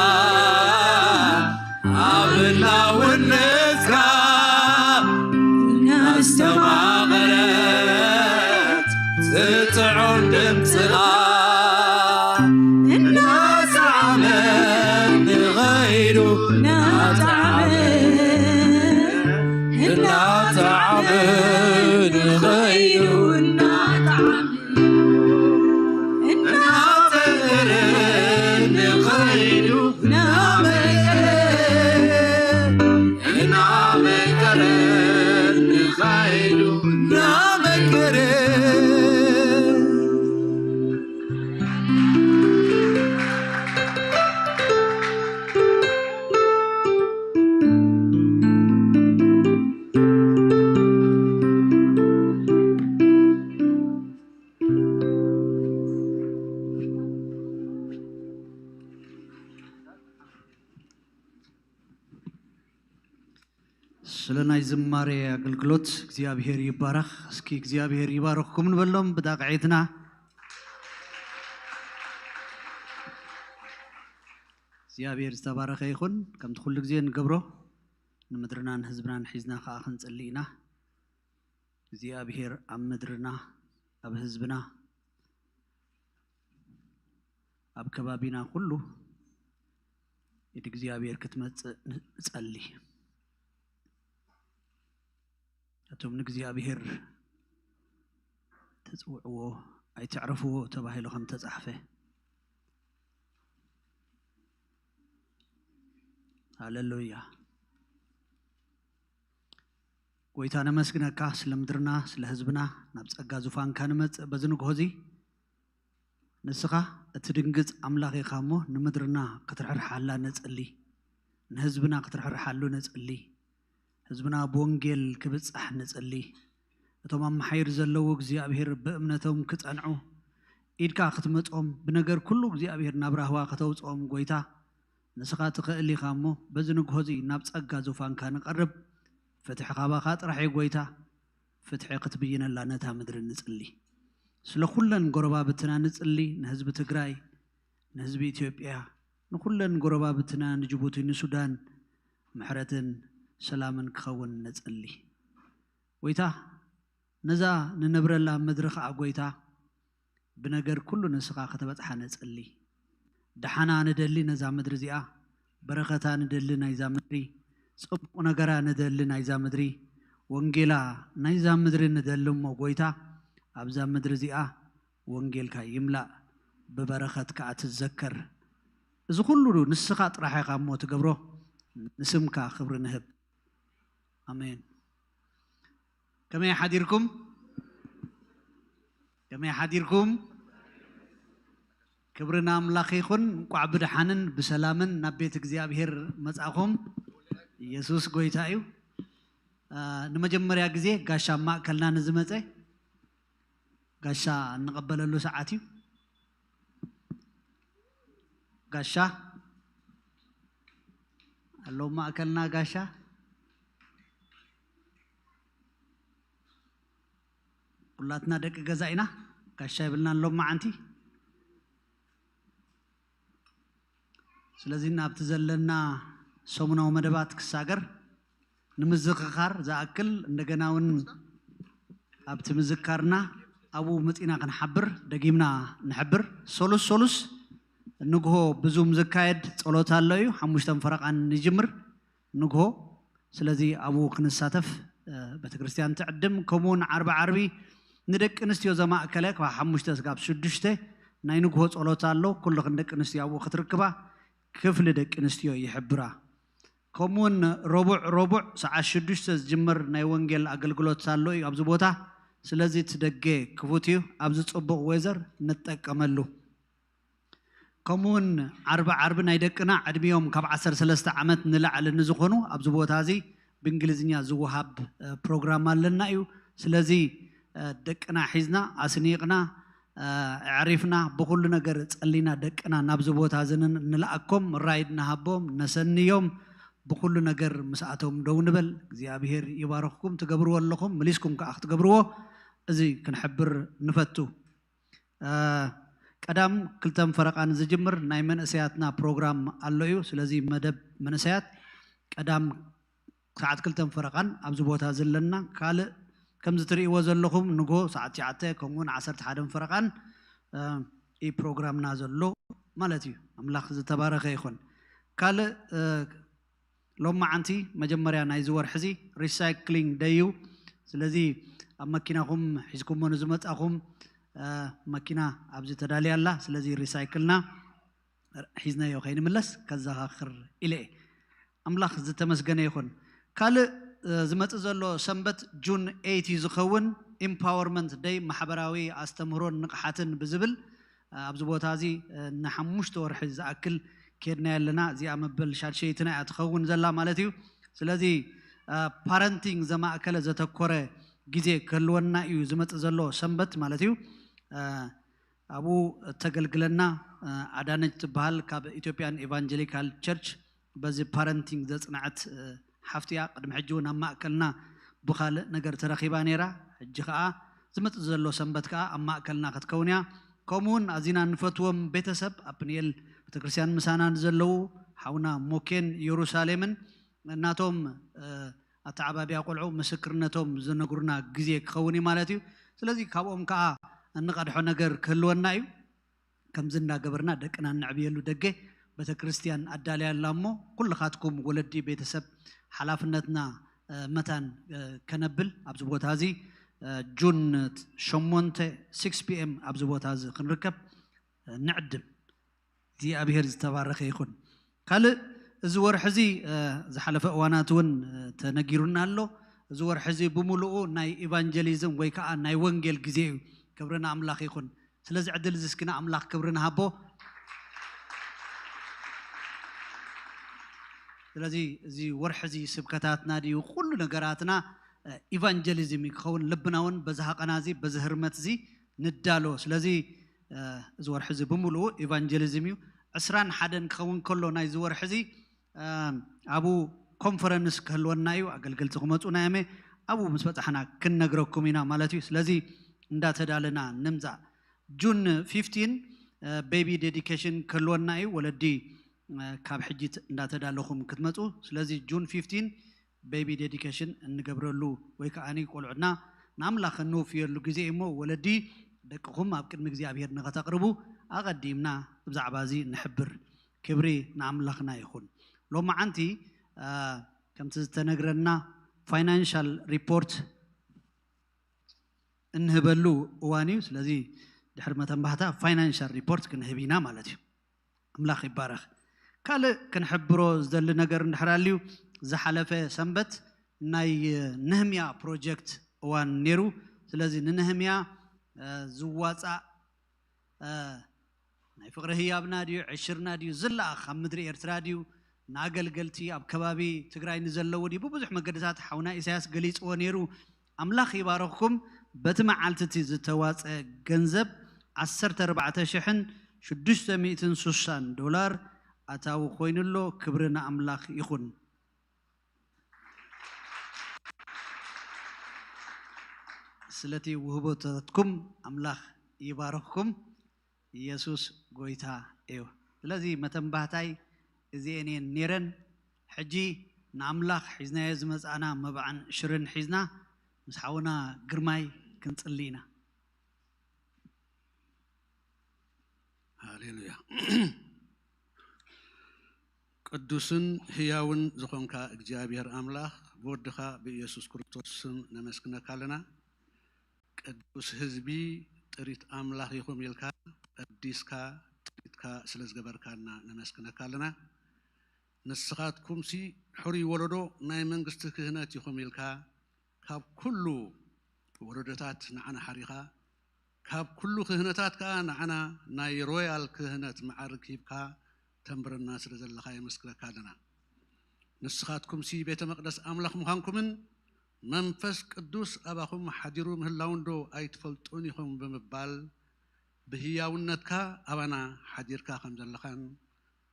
أبلا والنسكا ناس ما غرت تطعم دلتها الناس عمل غيره ስለናይ ዝማሬ አገልግሎት እግዚአብሔር ይባረክ። እስኪ እግዚአብሔር ይባረክኩም እንበሎም በዳቅዒትና እግዚአብሔር ዝተባረከ ይኹን። ከምቲ ኩሉ ግዜ ንገብሮ ንምድርናን ህዝብናን ሒዝና ከዓ ክንጽሊ ኢና። እግዚአብሔር ኣብ ምድርና ኣብ ህዝብና ኣብ ከባቢና ኩሉ ኢድ እግዚአብሔር ክትመጽእ ንጸሊ أتوم نجزيابير تزوعه أي تعرفوا تباهي خم تزحفه هاللويا ويتانا مسكنا كاس لمدرنا سلهزبنا نبص أجازوفان كان مت بزنوك هذي نسخة تدنجز أملاقي خامو نمدرنا قطر حالا نزقلي نهزبنا قطر حالو نزقلي حزبنا بونجل كبص نصلي اتوم محير زلو እግዚአብሔር በእምነቶም ክጸንዑ ኢድካ ክትመጾም በነገር ኩሉ እግዚአብሔር ናብራህዋ ከተውጾም ጎይታ ንስኻ ትኽእል ኢኻሞ በዚ ንግሆዚ ናብ ጸጋ ዙፋን ካንቀርብ ፍትሕ ኻባኻ ጥራሒ ጎይታ ፍትሕ ክትብይነላ ነታ ምድር ንጽሊ ስለ ኩለን ጎረባብትና ንጽሊ ንህዝብ ትግራይ ንህዝብ ኢትዮጵያ ንኩለን ጎረባብትና ንጅቡቲ ንሱዳን ምሕረትን سلامن كخون نصلي ويتا نزا ننبرلا مدرخ عقويتا بنجر كل نسخة كتبت حنصلي دحنا ندلي نزا مدرزيا بركتا ندلي نايزا مدري صبق نجرا ندلي نايزا مدري وانجيلا نايزا مدري ندلي موقويتا أبزا مدرزيا وانجيل كا يملا ببركات كأتذكر إذا كله نسخة راح يقامو تقبره نسمك خبر نهب آمين كم يحضركم كبرنا ملاخيخون وعبد حنن بسلامن نبيت እግዚአብሔር መጻኹም ኢየሱስ ጎይታዩ ንመጀመሪያ ጊዜ ጋሻ ማእከልና ንዝመፀ ጋሻ እንቀበለሉ ሰዓት እዩ ጋሻ አሎ ማእከልና ጋሻ ሁላትና ደቅ ገዛኢና ጋሻ ይብልና ሎም ማዓንቲ ስለዚህ ናብት ዘለና ሰሙናው መደባት ክሳገር ንምዝኽኻር ዝኣክል እንደገናውን ኣብቲ ምዝካርና አቡ መጽና ከንሐብር ደጊምና ንሐብር ሶሉስ ንግሆ ብዙም ዝካየድ ጸሎት አለዩ ሐሙሽተን ፈረቃን ንጅምር ንግሆ ስለዚህ አቡ ክንሳተፍ ቤተክርስቲያን ተዕድም ከሙን ዓርቢ ንደቅ ንስትዮ ዘማእከለ ከሐሙሽተ ስጋብ 6 ናይ ንግሆ ጸሎት አሎ ኩሉ ክንደቅ ንስትዮ አቡ ክትርክባ ክፍል ደቅ ንስትዮ ይሕብራ ከሙን ረቡዕ ሰዓት 6 ዝጅምር ናይ ወንጌል አገልግሎት አሎ ኣብዚ ቦታ ስለዚህ ትደገ ክፉትዩ ኣብዚ ጽቡቕ ወይዘር ንጠቀመሉ ከሙን ዓርብ ናይ ደቅና ዕድሚዮም ካብ 13 ዓመት ንላዕሊ ንዝኾኑ ኣብዚ ቦታ እዚ ብእንግሊዝኛ ዝወሃብ ፕሮግራም ኣለና እዩ ስለዚህ ደቅና ሒዝና አስኒቅና አዕሪፍና በኩሉ ነገር ጸሊና ደቅና ናብዚ ቦታ ዝንን ንላአኮም ራይድና ሃቦም ነሰንዮም በኩሉ ነገር መስአቶም ደው ንበል እግዚአብሔር ይባርክኩም ትገብሩ ወለኩም ምሊስኩም ከአኽ ትገብርዎ እዚ ክንሕብር ንፈቱ ቀዳም ክልተም ፈረቃን ዝጅምር ናይ መንእሰያትና ፕሮግራም አለዩ ስለዚህ መደብ መንእሰያት ቀዳም ሰዓት ክልተም ፈረቃን ኣብዚ ቦታ ዘለና ካል ከም ዝትሪእዎ ዘለኹም ንጎ ሰዓት 9 ከሙን 11 ፈረቃን ኢ ፕሮግራምና ዘሎ ማለት እዩ አምላኽ ዝተባረኸ ይኹን ካል ሎማ ዓንቲ መጀመሪያ ናይ ዝወር ሕዚ ሪሳይክሊንግ ደዩ ስለዚህ ኣብ መኪናኹም ሒዝኩም ዝመጻኹም መኪና ኣብዚ ተዳልያላ ስለዚህ ሪሳይክልና ሒዝናዮ ከይንምለስ ከዘኻኽር ኢለ አምላኽ ዝተመስገነ ይኹን ካል ዝመጽ ዘሎ ሰንበት ጁን 8 ዝኸውን ኢምፓወርመንት ደይ ማሕበራዊ አስተምህሮን ንቕሓትን ብዝብል ኣብዚ ቦታ እዚ ንሓሙሽተ ወርሒ ዝኣክል ከድና ያለና እዚኣ መበል ሻድሸይትና ትኸውን ዘላ ማለት እዩ ስለዚህ ፓረንቲንግ ዘማእከለ ዘተኮረ ጊዜ ከልወና እዩ ዝመጽ ዘሎ ሰንበት ማለት እዩ አቡ ተገልግለና አዳነች ትበሃል ካብ ኢትዮጵያን ኢቫንጀሊካል ቸርች በዚ ፓረንቲንግ ዘጽናዕት ሓፍቲያ ቅድም ሕጂውን ኣብ ማእከልና ብኻል ነገር ተረኺባ ነይራ ሕጂ ከዓ ዝመጽ ዘሎ ሰንበት ከዓ ኣብ ማእከልና ክትከውን እያ ከምኡውን ኣዚና ንፈትዎም ቤተሰብ ኣብ ፕኒኤል ቤተክርስቲያን ምሳናን ዘለው ሓውና ሞኬን ኢየሩሳሌምን እናቶም ኣተዓባብያ ቆልዑ ምስክርነቶም ዝነግሩና ጊዜ ክኸውን ማለት እዩ ስለዚህ ካብኦም ከዓ እንቀድሖ ነገር ክህልወና እዩ ከምዚ እንዳገበርና ደቅና ንዕብየሉ ደገ ቤተክርስቲያን አዳልያላ እሞ ኩልኻትኩም ወለዲ ቤተሰብ ሓላፍነትና መታን ከነብል ኣብዚ ቦታ እዚ ጁን 8 6 ፒኤም ኣብዚ ቦታ እዚ ክንርከብ ንዕድም እግዚአብሔር ዝተባረኸ ይኹን ካል እዚ ወርሕ እዚ ዝሓለፈ እዋናት እውን ተነጊሩና ኣሎ እዚ ወርሕ እዚ ብሙሉኡ ናይ ኢቫንጀሊዝም ወይ ከዓ ናይ ወንጌል ጊዜ እዩ ክብርና አምላኽ ይኹን ስለዚ ዕድል ዝስኪና አምላኽ ክብርና ሃቦ ስለዚህ እዚ ወርሕ እዚ ስብከታትና ዲዩ ኩሉ ነገራትና ኢቫንጀሊዝም ይኸውን ልብናውን በዛሃቀና እዚ በዝህርመት እዚ ንዳሎ ስለዚህ እዚ ወርሕ እዚ ብሙሉኡ ኢቫንጀሊዝም እዩ 21 ክኸውን ከሎ ናይ እዚ ወርሕ እዚ አቡ ኮንፈረንስ ክህልወና እዩ አገልገልቲ ክመፁና እየመ አቡ ምስ በጻሕና ክንነግረኩም ኢና ማለት እዩ ስለዚህ እንዳተዳለና ንምዛ ጁን 15 ቤቢ ዴዲኬሽን ክህልወና እዩ ወለዲ ካብ ሕጂት እንዳተዳለኹም ክትመፁ ስለዚህ ጁን 15 ቤቢ ዴዲኬሽን እንገብረሉ ወይ ከዓኒ ቆልዑና ናምላኽ እንውፍየሉ ጊዜ እሞ ወለዲ ደቅኹም ኣብ ቅድሚ እግዚአብሔር ንኸተቕርቡ ኣቐዲምና ብዛዕባ እዚ ንሕብር ክብሪ ንኣምላኽና ይኹን ሎማ ዓንቲ ከምቲ ዝተነግረና ፋይናንሻል ሪፖርት እንህበሉ እዋን እዩ ስለዚህ ድሕሪ መተንባህታ ፋይናንሻል ሪፖርት ክንህብ ኢና ማለት እዩ አምላኽ ይባረኽ ካልእ ክንሕብሮ ዝደሊ ነገር እንድሕራልዩ ዝሓለፈ ሰንበት ናይ ነህምያ ፕሮጀክት እዋን ነይሩ ስለዚህ ንነህምያ ዝዋፃእ ናይ ፍቅሪ ህያብና ድዩ ዕሽርና ድዩ ዝለኣኽ ኣብ ምድሪ ኤርትራ ድዩ ንኣገልገልቲ ኣብ ከባቢ ትግራይ ንዘለዎ ድዩ ብብዙሕ መገድታት ሓውና ኢሳያስ ገሊፅዎ ነይሩ አምላኽ ይባረኽኩም በቲ መዓልቲ እቲ ዝተዋፀ ገንዘብ 14660 ዶላር ኣታዊ ኮይኑሎ ክብርና አምላኽ ይኹን ስለቲ ውህቦታትኩም አምላኽ ይባረኽኩም ኢየሱስ ጎይታ እዩ ስለዚህ መተንባህታይ إزيني نيرن حجي نعملاخ حزنا يزمز أنا مبعن شرن حزنا مسحونا قرماي كنت اللينا هاليلويا قدوسن هياون زخونكا اجابير أملاخ بودخا بيسوس كريستوسن نمسكنا كالنا قدوس حزبي تريت أملاخ يخوم يلكا قديسكا تريتكا سلز جبركانا نمسكنا كالنا نسخاتكم سي حري ولدو ناي منغست كهنات يخوم يلكا كاب كلو ولدتات نعنا حريقا كاب كلو كهنتات كا نعنا ناي رويال كهنات معاركيبكا تنبر الناس رزل لخاي مسكنا كالنا نسخاتكم سي بيت مقدس أملاخ مخانكمن منفس قدوس أباكم حديرو مهلاوندو أي تفلطونيكم بمبال بهياونتكا أبانا حديركا خمزلخان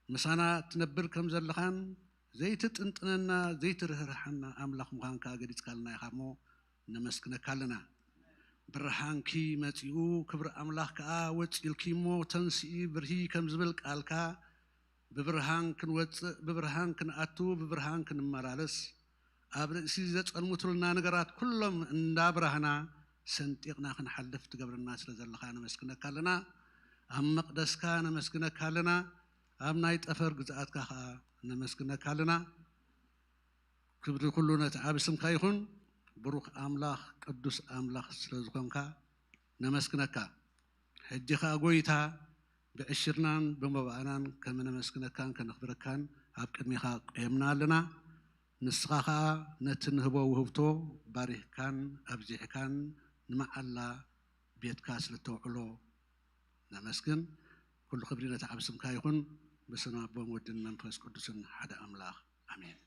مسانا تنبر كمزلخان زيت تنتننا زيت رهرحنا أملاخ مخانكا قديس كالنا يخامو نمسكنا كالنا برهانكي ماتيو كبر أملاخ كا وتيلكيمو تنسي برهي كمزبلك آلكا ببرهان كن ببرهان كن أتو ببرهان كن مرالس أبرد سيزت المترلنا نجارات كلهم ندابرهنا سنتيقنا خن حلف تقبل الناس رزق خانة مسكنا كلنا أم مقدس كان مسكنا كلنا أم نايت أفر جزءات كها نمسكنا كلنا كبر كلنا تعب اسم كايخون بروك أملاخ قدوس أملاخ سلزقون كا نمسكنا كا حجخا قويتها بعشرنان بمبعنان كمن مسكنا كان كنخبرك كان أبكر ميخا قيمنا لنا نسخاها نتنهبو وهبتو باريه كان أبزيح كان نمع الله بيت كاس للتوعلو نمسكن كل خبرنا تعب سمكا يكون بسنا بمودن منفس قدسن حدا أملاخ آمين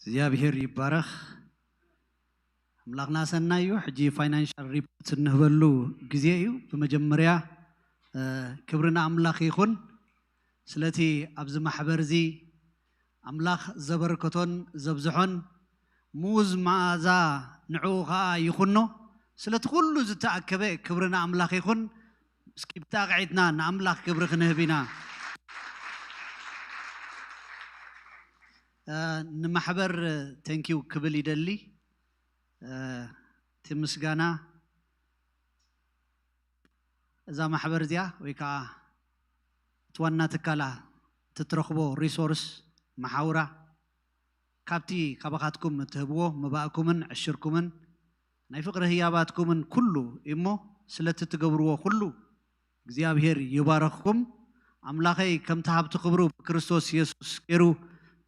እግዚአብሔር ይባረክ አምላክና ሰናዩ ሕጂ ፋይናንሻል ሪፖርት እንህበሉ ጊዜ እዩ በመጀመሪያ ክብርና አምላክ ይኹን ስለቲ አብዝ ማሕበር እዚ አምላክ ዘበረከቶን ዘብዝሖን ሙዝ ማዛ ንዑኻ ይኹኖ ስለቲ ኩሉ ዝተአከበ ክብርና አምላክ ይኹን እስኪ ብታቅዒትና ንአምላክ ክብሪ ክንህቢና نمحبر تنكيو كبل يدلي تمسجانا إذا محبر ديا ويكا توانا تكالا تترخبو ريسورس محاورة كابتي كابقاتكم تهبوه مباكمن عشركمن ናይ ፍቅሪ ህያባትኩምን ኩሉ እሞ ስለትትገብርዎ ኩሉ እግዚአብሔር ይባረክኩም አምላኸይ ከምታ ሀብት ክብሩ ክርስቶስ ኢየሱስ ገይሩ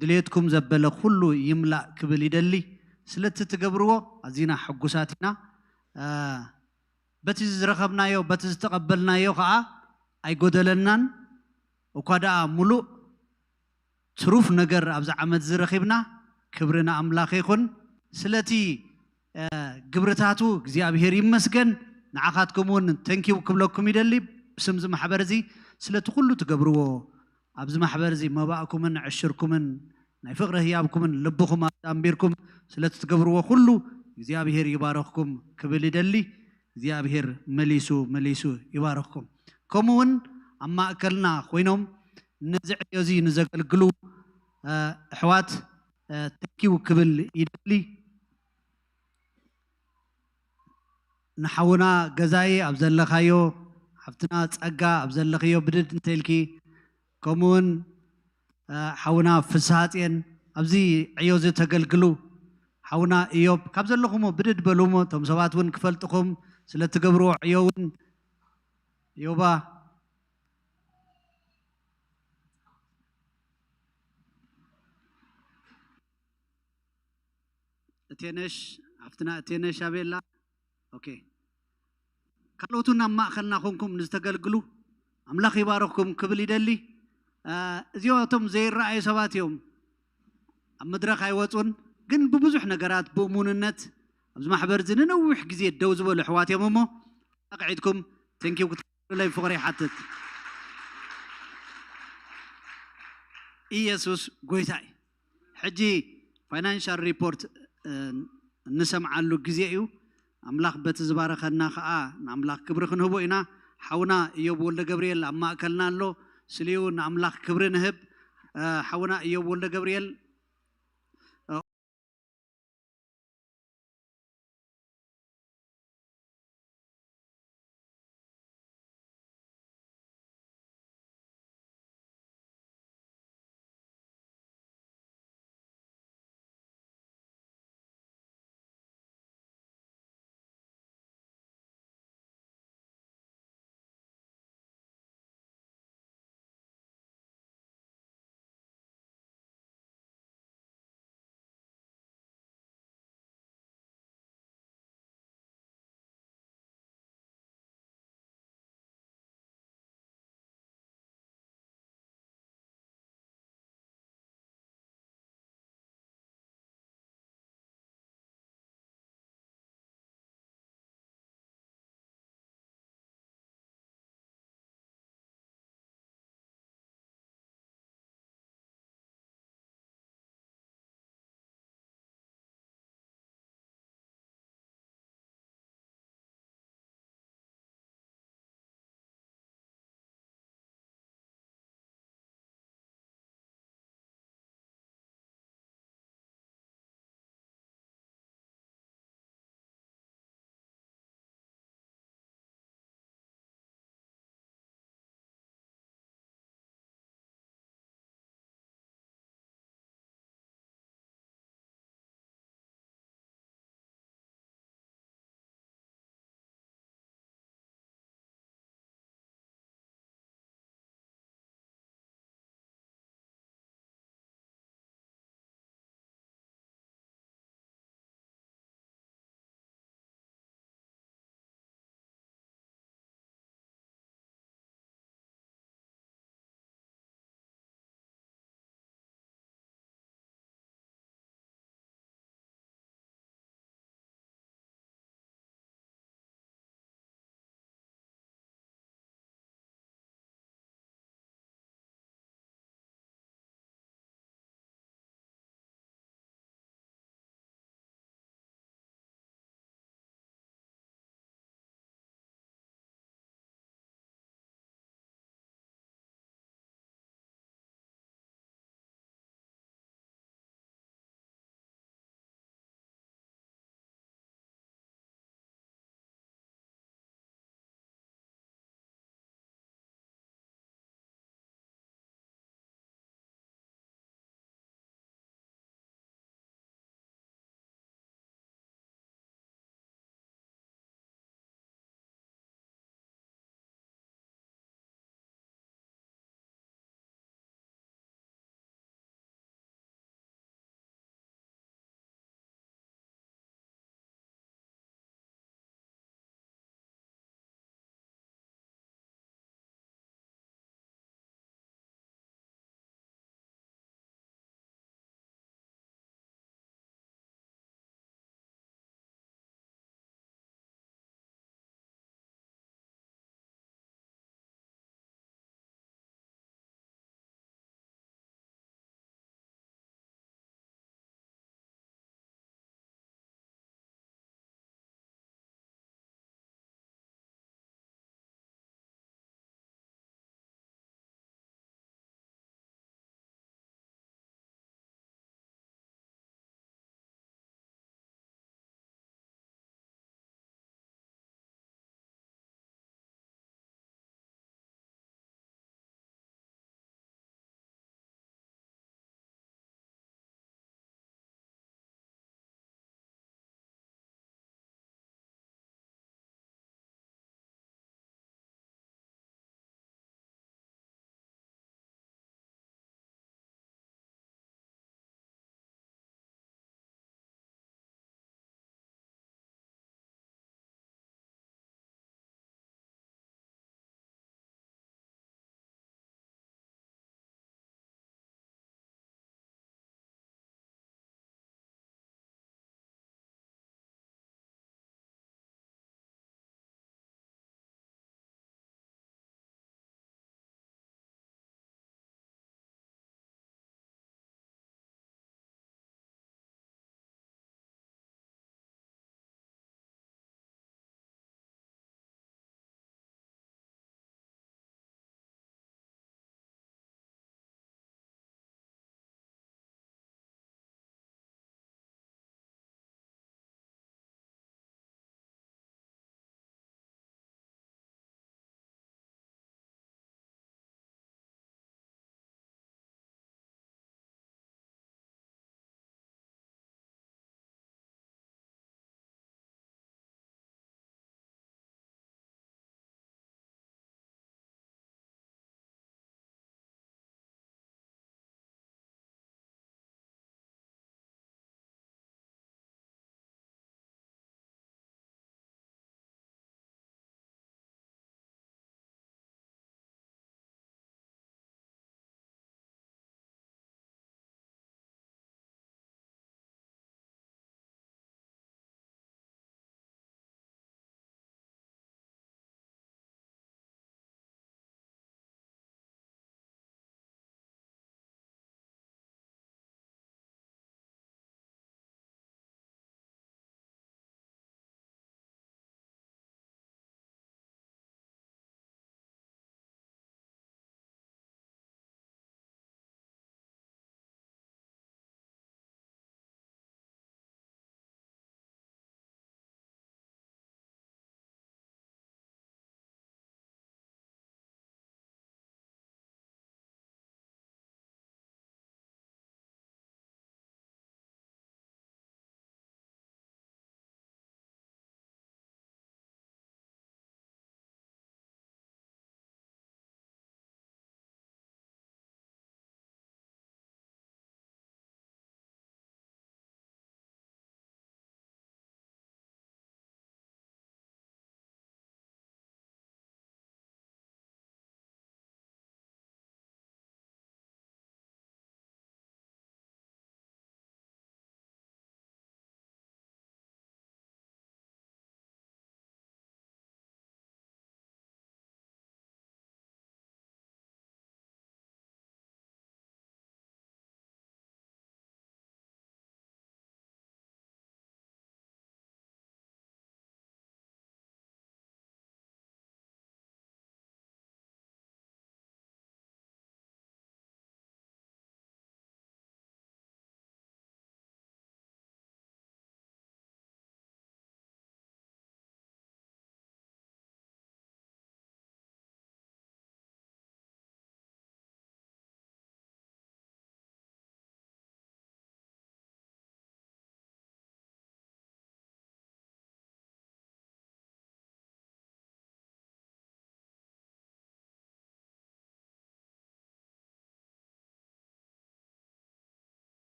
ድሌትኩም ዘበለ ኩሉ ይምላእ ክብል ይደሊ ስለትትገብርዎ አዚና ሕጉሳትና በቲ ዝረኸብናዮ በቲ ዝተቀበልናዮ ከዓ ኣይጎደለናን እኳ ደኣ ሙሉእ ትሩፍ ነገር ኣብዛ ዓመት ዝረኺብና ክብርና አምላኽ ይኹን ስለቲ ግብርታቱ እግዚአብሔር ይመስገን ንዓኻትኩም እውን ተንኪው ክብለኩም ይደሊ ብስም ዚ ማሕበር እዚ ስለቲ ኩሉ ትገብርዎ ኣብዚ ማሕበር እዚ መባእኩምን ዕሽርኩምን ናይ ፍቅሪ ህያብኩምን ልብኩም ኣንቢርኩም ስለቲ ትገብርዎ ኩሉ እግዚአብሔር ይባረኽኩም ክብል ይደሊ እግዚአብሔር መሊሱ ይባረኽኩም ከምኡውን ኣብ ማእከልና ኮይኖም ነዚ ዕዮ እዚ ንዘገልግሉ ኣሕዋት ተንኪው ክብል ይደሊ ንሓውና ገዛይ ኣብ ዘለኻዮ ሓፍትና ፀጋ ኣብ ዘለኽዮ ብድድ እንተልኪ ከምኡውን ሓውና ፍስሃፅን ኣብዚ ዕዮ እዚ ተገልግሉ ሓውና እዮብ ካብ ዘለኹሞ ብድድ በሉሞ ቶም ሰባት እውን ክፈልጥኹም ስለትገብርዎ ዕዮ እውን እዮባ እቴነሽ ሓፍትና እቴነሽ ኣቤላ ኦኬ ካልኦቱን ኣብ ማእኸልና ኮንኩም ንዝተገልግሉ ኣምላኽ ይባረኽኩም ክብል ይደሊ እዚኦቶም ዘይረኣዩ ሰባት እዮም ኣብ መድረኽ ኣይወፁን ግን ብብዙሕ ነገራት ብእሙንነት ኣብዚ ማሕበር እዚ ንነዊሕ ግዜ ደው ዝበሉ ኣሕዋት እዮም እሞ ኣቅዒድኩም ተንኪው ክትብለይ ፍቅሪ ይሓትት ኢየሱስ ጎይታ እዩ ሕጂ ፋይናንሻል ሪፖርት እንሰምዓሉ ግዜ እዩ አምላኽ በቲ ዝባረኸና ከዓ ንአምላኽ ክብሪ ክንህቦ ኢና ሓውና እዮብ ወልደ ገብርኤል ኣብ ማእከልና ኣሎ ስልዩ ንአምላኽ ክብሪ ንህብ ሓውና እዮብ ወልደ ገብርኤል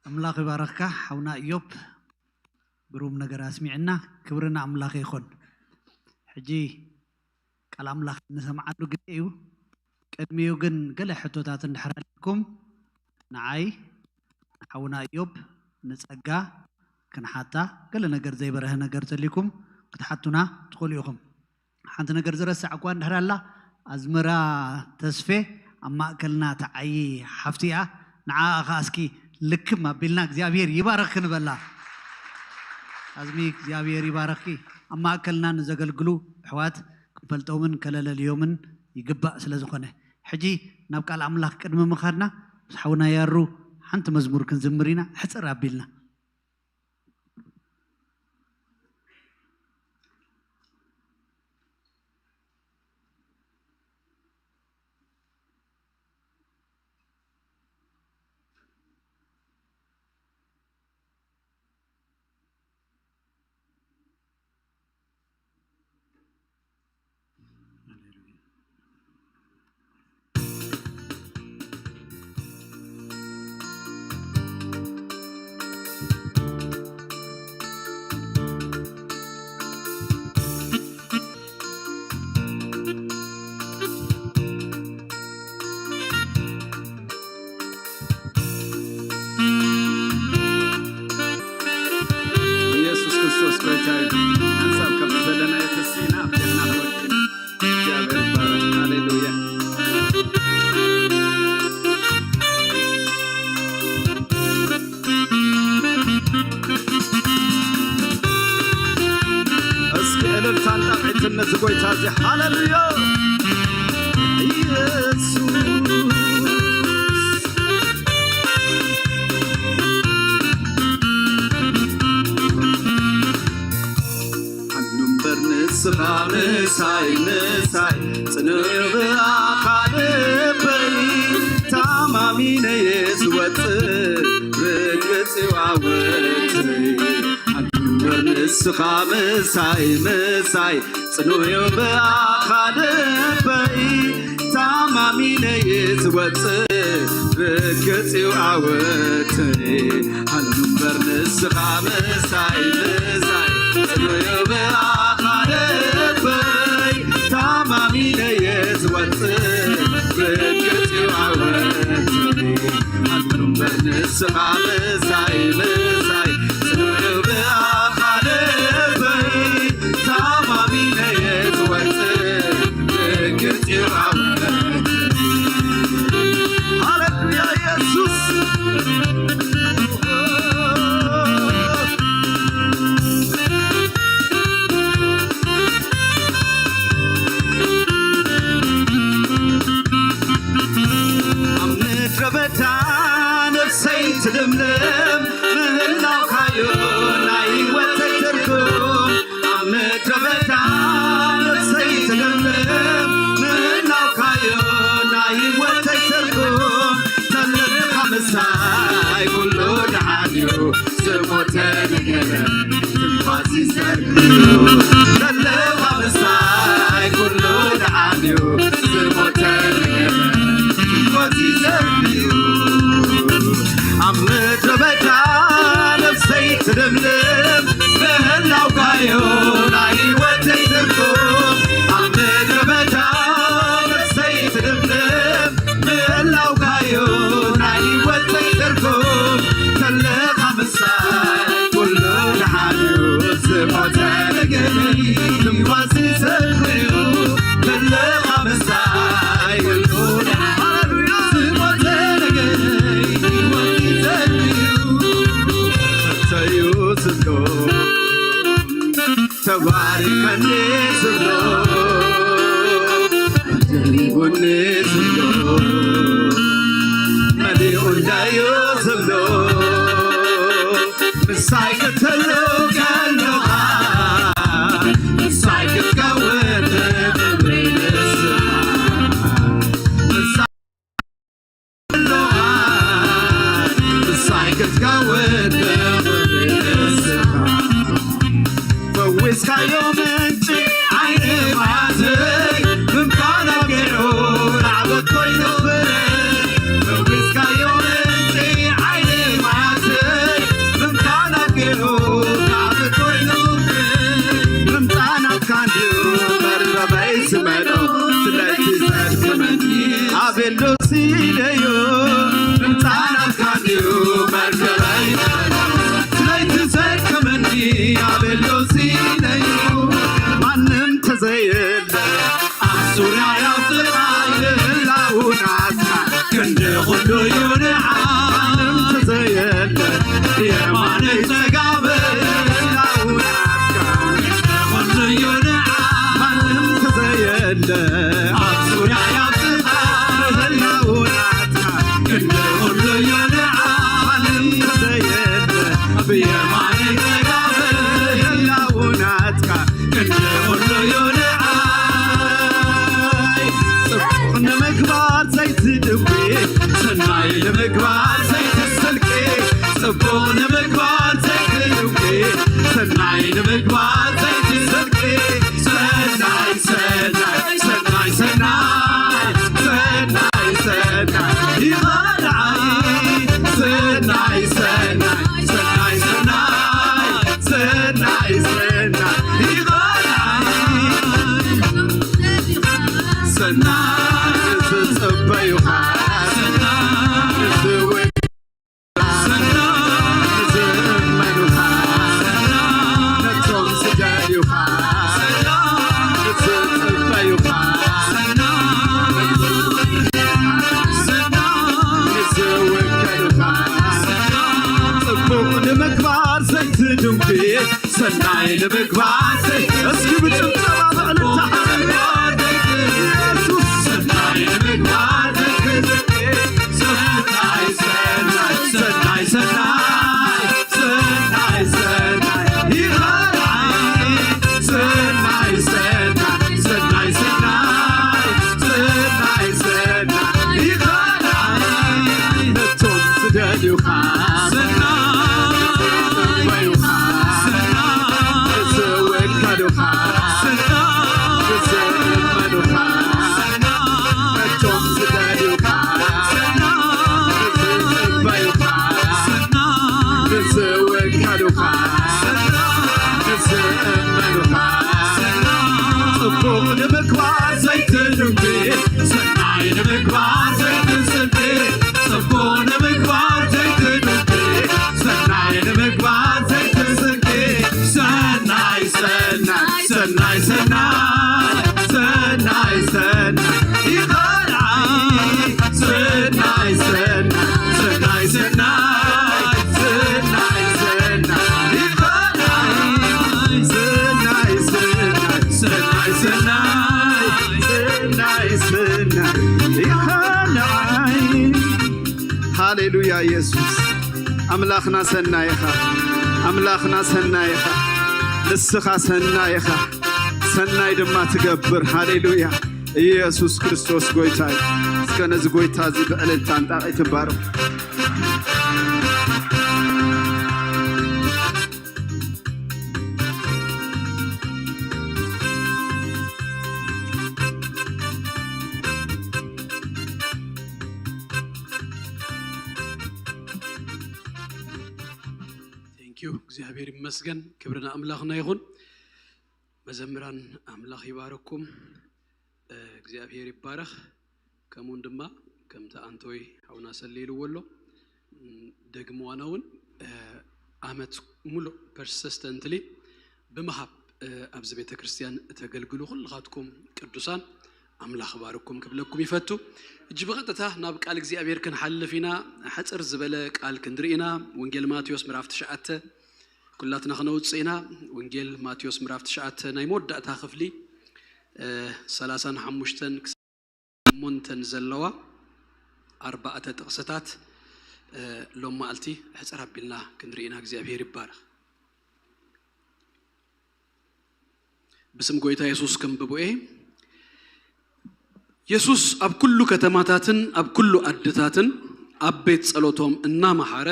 أملاك باركة حونا إيوب بروم نجار أسمعنا كبرنا أملاك يخون حجي قال أملاك نسمع عنه قديو كدميو جن قال حتوتات نحرقكم نعاي حونا إيوب نسأجا كان حتى قال نجار زي بره نجار تليكم قد حطنا تقوليهم حنت نجار زرس عقوان نهر الله أزمرا تسفه أما أكلنا تعي حفتيا نعا خاسكي لك ما بيلنا زيابير يبارك نبلا أزمي زيابير يباركي أما أكلنا نزقل قلو حوات فلتومن كلال اليومن يقبأ سلازخونه حجي نبقى الأملاك كدم مخارنا حونا يارو حنت مزمور كنزمرينا حسر رابيلنا هاللويا يسوع عندهم برنس مساي صنوب أخالبي تمامين يسوع ركز وعوتي عندهم برنس مساي صنوب أخالبي تمامين يسوع ركز وعوتي عندهم برنس مساي صنوب أخالبي تمامين يسوع ركز وعوتي عندهم برنس مساي صنوب أخالبي تمامين يسوع ركز وعوتي هاللويا يسوع تلملم مهلاو خايو ناي وتتركم عم تربتان سيت تلملم مهلاو خايو ناي وتتركم تلم خمساي كله دعانيو سموت نجرم تنفاسي سرقيو تلم خمساي كله دعانيو سموت نجرم تنفاسي سرقيو عمت ربتا نفسي تلملم بهلاو قايون عيوتي تركم عمت ربتا نفسي تلملم بهلاو قايون عيوتي تركم تلق عمساي كله لحاليو سفوتا لقني تنفاسي سرقيو تلق عمساي كله لحاليو سفوتا لقني تبارك النسلو جريب النسلو مليء دايو سلو مسايك تلو قلوها مسايك تكون بين السماء مسايك تكون بين السماء فوزك يوم انت عين معزي من كان قرون عبد كوي نفري فوزك يوم انت عين معزي ዓለም ተዘየለ የማነይ ተጋበል ላውናትካ ኩሉ ዩንዓ ዓለም ተዘየለ አብሱራ ያብጥኻ ላውናትካ ኩሉ ዩንዓ ዓለም ተዘየለ የማነይ ተጋበል ላውናትካ ኩሉ ዩንዓ ንምግባር ዘይትድዌ ሰናይ ንምግባር ዘይትስልቄ ጽቡቕ ንምግባር ዘይትድዌ ሰናይ ንምግባር ዘይትስልቄ ሰናይ ሰናይ ሰናይ ሰናይ ሰናይ ሰናይ ይኸልዓይ ሰናይ ሰናይ ሰናይ ሰናይ ሰናይ ሰናይ ይኸልዓይ ሰናይ ጽበዩኻ ዝወይ ዝእመኑኻ ነቶም ዝደልዩኻ ዝጽበዩኻ ዝውከሉኻ ጽቡቕ ንምግባር ዘይትድንቂ ሰናይ ንምግባር ዘይ እስኪ ብጭብጨባ ብዕልልታ ሰናይ ሰናይ ሰናይ ሰናይ ይኸልዓይ ሰናይ ሰናይ ሰናይ ሰናይ ሰናይ ሰናይ ይኸልዓይ ነቶም ዝደልዩኻ ዝጽበዩኻ ዝወከሉኻ ዝእመኑኻ ነቶም ዝደልዩኻ ዝወከሉኻ ዝእመኑኻ ጽቡቕ ንምግባር ዘይትድንቂ ሰናይ ንምግባር ዘይትስልቂ ጽቡቕ ንምግባር ዘይትድንቂ ሰናይ ንምግባር ዘይትስልቂ ሰናይ ሰናይ ሰናይ ሰናይ ሰናይ ሰናይ ይኸልዓይ ሰናይ ሰናይ ሰናይ ሰናይ ሰናይ ሰናይ ይኸልዓይ ሰናይ ሰናይ ሰናይ ሰናይ ሰናይ ሰናይ ይኸልዓይ ሃሌሉያ ኢየሱስ ኣምላኽና ሰናይኻ ኣምላኽና ሰናይኻ ንስኻ ሰናይኻ ሰናይ ድማ ትገብር ሃሌሉያ ኢየሱስ ክርስቶስ ጎይታ እስከ ነዚ ጎይታ እዚ ብዕልልታ እንጣቒ ትባረኽ እግዚአብሔር ይመስገን ክብርና አምላክና ይሁን መዘምራን አምላክ ይባረኩም እግዚአብሔር ይባረክ ከሙን ድማ ከምታ አንቶይ ሐውና ሰሌሉ ወሎ ደግሞ ዋናውን አመት ሙሉ ፐርሲስተንትሊ በመሐብ አብዝ ቤተ ክርስቲያን ተገልግሉ ሁላችሁም ቅዱሳን አምላክ ባረኩም ክብለኩም ይፈቱ እጅ በቀጥታ ናብ ቃል እግዚአብሔር ከንሐልፊና ሐጽር ዝበለ ቃል ክንድሪና ወንጌል ማቴዎስ ምዕራፍ 9 ኩላትና خنوጽይና ወንጌል ማቴዎስ ምዕራፍ 9 ናይ ሞዳእታ ክፍሊ 35 ሞንተን ዘለዋ 4 ጥቅሰታት ሎማልቲ ሕጽር አቢልና ክንድሪና እግዚአብሔር ይባረክ በስም ጎይታ ኢየሱስ ከምብቦኤ ኢየሱስ አብ ኩሉ ከተማታትን አብ ኩሉ አድታትን አቤት ጸሎቶም እና ማሐረ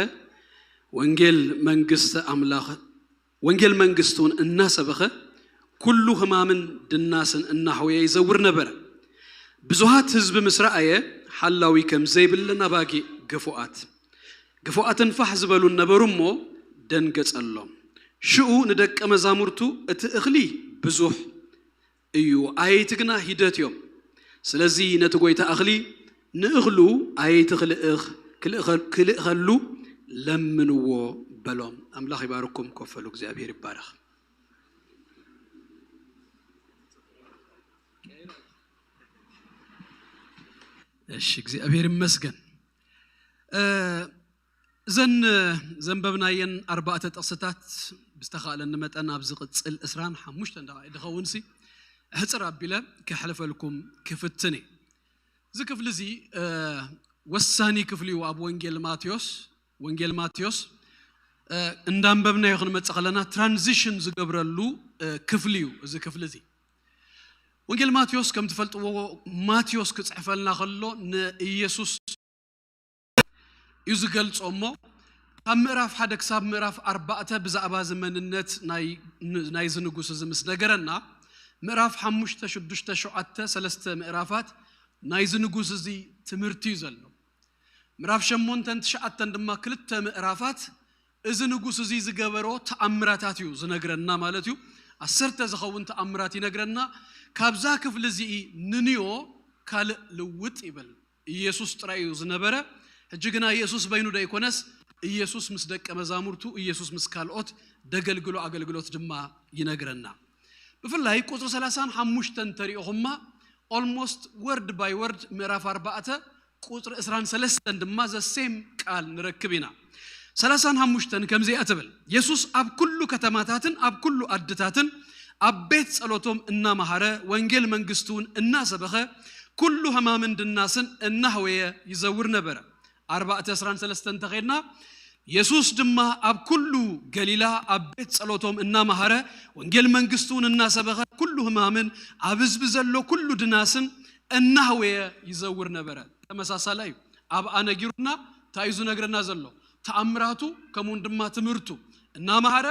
ወንጌል መንግስቱን እና ሰበኸ ኩሉ ህማምን ድናስን እና ሆየ ይዘውር ነበር ብዙሃት ህዝብ ምስራአየ ሐላዊ ከም ዘይብልና ባጊ ገፎአትን ፈሕ ዝበሉን ነበሩሞ ደንገጸሎም ሽኡ ንደቀ መዛሙርቱ እቲ እኽሊ ብዙህ እዩ አይትግና ሂደትዮም ስለዚህ ነቲ ጎይታ እኽሊ ንእኽሉ አይትኽልእኽ ክልእኸሉ ለምንዎ በሎም አምላክ ይባርኩም ኮፈሉ እግዚአብሔር ይባረክ እሺ እግዚአብሔር ይመስገን ዘንበብናየን 4 ጥቅስታት ብስተኻለን መጠን ኣብ ዝቕጽል 25 ደኸውንሲ ሕጽር ኣቢለ ክሕልፈልኩም ክፍትኒ እዚ ክፍሊ እዚ ወሳኒ ክፍሊ እዩ ኣብ ወንጌል ማቴዎስ እንዳንበብናዮ ክንመጽእ ከለና ትራንዚሽን ዝገብረሉ ክፍሊ እዩ እዚ ክፍሊ እዚ ወንጌል ማቴዎስ ከም ትፈልጥዎ ማቴዎስ ክጽሕፈልና ከሎ ንኢየሱስ ይዝገልጾሞ ካብ ምዕራፍ 1 ክሳብ ምዕራፍ 4 ብዛዕባ ዘመንነት ናይ ዝንጉስ እዚ ምስ ነገረና ምዕራፍ 5 6 7 3 ምዕራፋት ናይ ዝንጉስ እዚ ትምህርቲ እዩ ዘሎ ምዕራፍ 8 9 ድማ 2 ምዕራፋት እዚ ንጉስ እዚ ዝገበሮ ተኣምራታት እዩ ዝነግረና ማለት እዩ 10 ዝኸውን ተኣምራት ይነግረና ካብዛ ክፍሊ እዚ ንንዮ ካል ልውጥ ይብል ኢየሱስ ጥራይ እዩ ዝነበረ ሕጅግና ኢየሱስ በይኑ ደይኮነስ ኢየሱስ ምስ ደቀ መዛሙርቱ ኢየሱስ ምስ ካልኦት ደገልግሎ አገልግሎት ድማ ይነግረና በፍላይ ቁጥር 35 ተሪኦኹማ almost word by word ምዕራፍ 4 ቁጥር 23 ድማ ዘሴም ቃል ንረክብና 35 ከምዚ አትብል ኢየሱስ ኣብ ኩሉ ከተማታትን ኣብ ኩሉ አድታትን ኣብ ቤት ጸሎቶም እናማሐረ ወንጌል መንግስቱን እናሰበኸ ኩሉ ህማምን ድናስን እናህወየ ይዘውር ነበረ 4:23 ተኸይና ኢየሱስ ድማ ኣብ ኩሉ ገሊላ ኣብ ቤት ጸሎቶም እናማሐረ ወንጌል መንግስቱን እናሰበኸ ኩሉ ህማምን ኣብ ህዝብ ዘሎ ኩሉ ድናስን እናህወየ ይዘውር ነበረ ተመሳሳላይ ኣብ ኣነጊሩና ታይዙ ነግረና ዘሎ ተአምራቱ ከመን ድማ ትምህርቱ እናማሐረ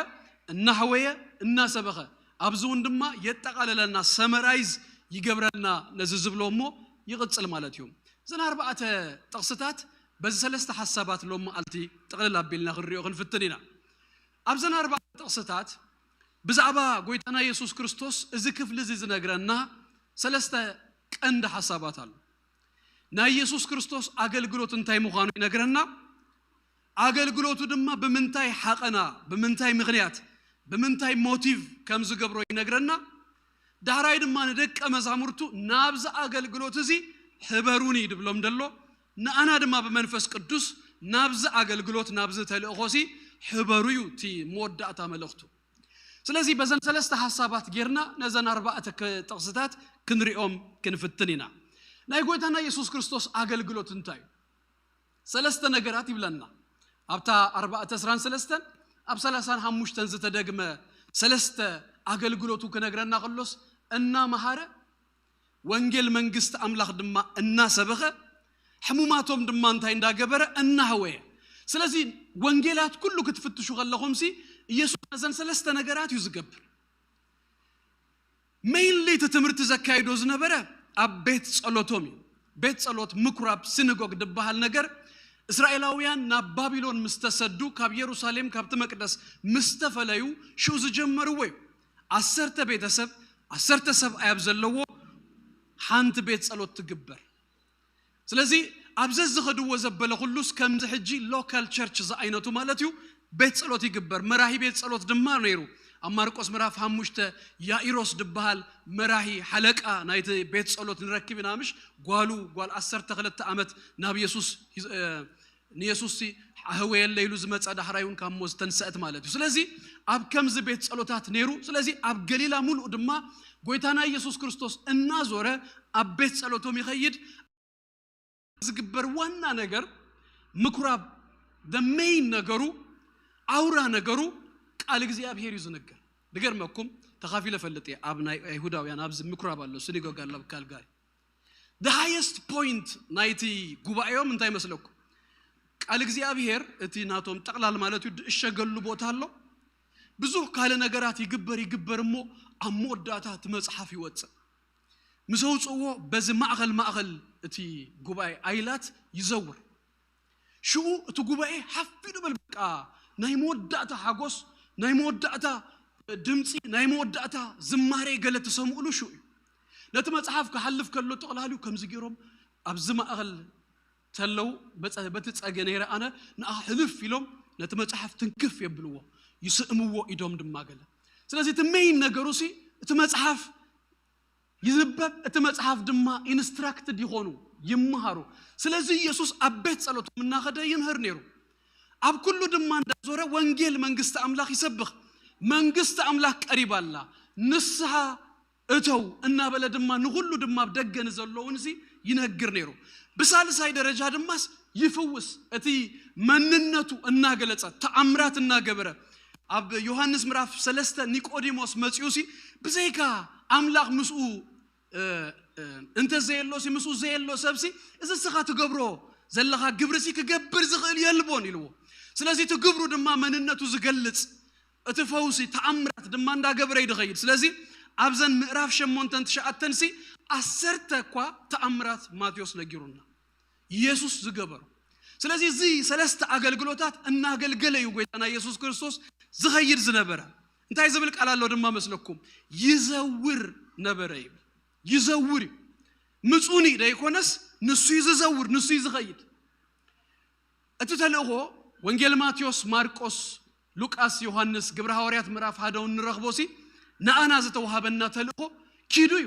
እናህወየ እናሰበኸ ኣብዙን ድማ የጠቃለለና ሰመራይዝ ይገብረና ነዚ ዝብሎሞ ይቅጽል ማለት እዩ ዘና 4 ጥቅስታት በዚ 3 ሐሳባት ሎም አልቲ ጠቅለል አቢልና ክሪኦ ክንፍትኒና ኣብዘና 4 ጥቅስታት ብዛዕባ ጎይታና ኢየሱስ ክርስቶስ እዚ ክፍሊ እዚ ዝነግረና 3 ቀንድ ሐሳባት አሉ ናይ ኢየሱስ ክርስቶስ አገልግሎት እንታይ ምዃኑ ይነግረና አገልግሎቱ ድማ በምንታይ ሐቀና በምንታይ ምክንያት በምንታይ ሞቲቭ ከም ዝገብሮ ይነግረና ዳራይ ድማ ነደቀ መዛሙርቱ ናብዛ አገልግሎት እዚ ሕበሩኒ ድብሎም ደሎ ንአና ድማ በመንፈስ ቅዱስ ናብዛ አገልግሎት ናብዛ ተልእኾሲ ሕበሩዩ ቲ ሞዳእታ መልእኽቱ ስለዚህ በዘን 3 ሐሳባት ጌርና ነዘን 4 ጥቅስታት ክንሪኦም ክንፍትኒና ናይ ጎይታና ኢየሱስ ክርስቶስ አገልግሎት እንታይ 3 ነገራት ይብለና ኣብታ 4:23 ኣብ 35 ዝተደግመ 3 አገልግሎቱ ከነግረና ከሎስ እናማሐረ ወንጌል መንግስት አምላኽ ድማ እናሰበኸ ሕሙማቶም ድማ እንታይ እንዳገበረ እናህወየ ስለዚህ ወንጌላት ኩሉ ክትፍትሹ ከለኹምሲ ኢየሱስ ነዘን 3 ነገራት ይዝገብር ሜይንሊ ትምህርት ዘካይዶ ዝነበረ ኣብ ቤት ጸሎቶም ቤት ጸሎት ምኩራብ ሲናጎግ ድባሃል ነገር እስራኤላውያን ናብ ባቢሎን ምስተሰዱ ካብ ኢየሩሳሌም ካብቲ መቅደስ ምስተፈለዩ ሹ ዝጀመሩ ወይ 10 ቤተሰብ 10 ሰብ አያብ ዘለዎ ሓንቲ ቤት ጸሎት ትግበር ስለዚህ ኣብዘ ዝኸድዎ ዘበለ ሁሉስ ከምዚ ሕጂ ሎካል ቸርች ዝአይነቱ ማለት እዩ ቤት ጸሎት ይግበር መራሂ ቤት ጸሎት ድማ ነይሩ ኣብ ማርቆስ ምዕራፍ 5 ያኢሮስ ድባሃል መራሂ ሓለቃ ናይቲ ቤት ጸሎት ንረክብና ምሽ ጓሉ 12 ዓመት ናብ ኢየሱስ ህወየ ለይሉ ዝመጻ ዳህራዩን ካብ ሞት ተንሰአት ማለት እዩ ስለዚህ ኣብ ከምዚ ቤት ጸሎታት ነይሩ ስለዚህ ኣብ ገሊላ ሙሉ ድማ ጎይታና ኢየሱስ ክርስቶስ እናዞረ ኣብ ቤት ጸሎቶም ይኸይድ ዝግበር ዋና ነገር ምኩራብ the main ነገሩ አውራ ነገሩ ቃል እግዚአብሔር ይዝነገር ድገርመኩም ተኻፊለ ፈልጥ አብናይ አይሁዳውያን አብዝ ምኩራብ አለው ሲናጎግ አለው ካልጋይ the highest point ናይቲ ጉባኤዮም እንታይ መስለኩም ቃል እግዚአብሔር እቲ ናቶም ጠቅላል ማለት እዩ እሸገሉ ቦታ አለው ብዙ ካለ ነገራት ይግበርሞ አሞዳታ ተመጽሐፍ ይወጽ ምሰውጽዎ በዚ ማእኸል እቲ ጉባኤ አይላት ይዘውር ሹ እቲ ጉባኤ ሐፊዱ በልበቃ ናይ መወዳእታ ሓጎስ ናይ መወዳእታ ድምጺ ናይ መወዳእታ ዝማሬ ገለ ተሰምዑሉ ሹ ነቲ መጽሐፍ ከሐልፍ ከሎ ተقላሉ ከምዚ ገይሮም ኣብ ዝማእኸል ተለው በቲ ጸገነይረ አነ ንአሕልፍ ኢሎም ነቲ መጽሐፍ ትንክፍ ይብልዎ ይስእምዎ ኢዶም ድማ ገለ ስለዚህ እቲ ሜይን ነገሩሲ እቲ መጽሐፍ ይዝበብ እቲ መጽሐፍ ድማ ኢንስትራክትድ ይሆኑ ይምሃሩ ስለዚህ ኢየሱስ አቤት ጸሎት ምናኸደ ይምህር ነሩ አብ ኩሉ ድማ እንደዞረ ወንጌል መንግስት አምላክ ይሰብኽ መንግስት አምላክ ቀሪባላ ንስሐ እተው እና በለ ድማ ንሁሉ ድማ በደገን ዘለውን እዚ ይነግር ነሩ በሳልሳይ ደረጃ ድማስ ይፈውስ እቲ መንነቱ እና ገለጸ ተአምራት እና ገበረ አብ ዮሐንስ ምዕራፍ 3 ኒቆዲሞስ መጽዩሲ በዘይካ አምላክ ምስኡ እንተ ዘይሎሲ ምስኡ ዘይሎ ሰብሲ እዝስኻ ትገብሮ ዘለኻ ግብርሲ ክገብር ዝኽእል የልቦን ይልዎ ስለዚህ ትግብሩ ድማ መንነቱ ዝገልጽ እቲ ፈውሲ ተአምራት ድማ እንዳገበረ ይድኸይድ ስለዚህ አብዘን ምዕራፍ 8 ተሻአተንሲ 10 እኳ ተአምራት ማቴዎስ ነጊሩና ኢየሱስ ዝገበሩ ስለዚህ እዚ ሰለስተ አገልግሎታት እና አገልገለዩ ጌታና ኢየሱስ ክርስቶስ ዝኸይድ ዝነበረ እንታይ ዝብል ቃል አለው ድማ መስለኩም ይዘውር ነበረ ይዘውር ምጹኒ ዳይኮነስ ንሱ ይዘውር ንሱ ይዝኸይድ እቲ ተልእኾ ወንጌል ማቴዎስ ማርቆስ ሉቃስ ዮሐንስ ግብረ ሐዋርያት ምዕራፍ 1 ንረኽቦሲ ናአና ዝተዋሃበና ተልእኾ ኪዱዩ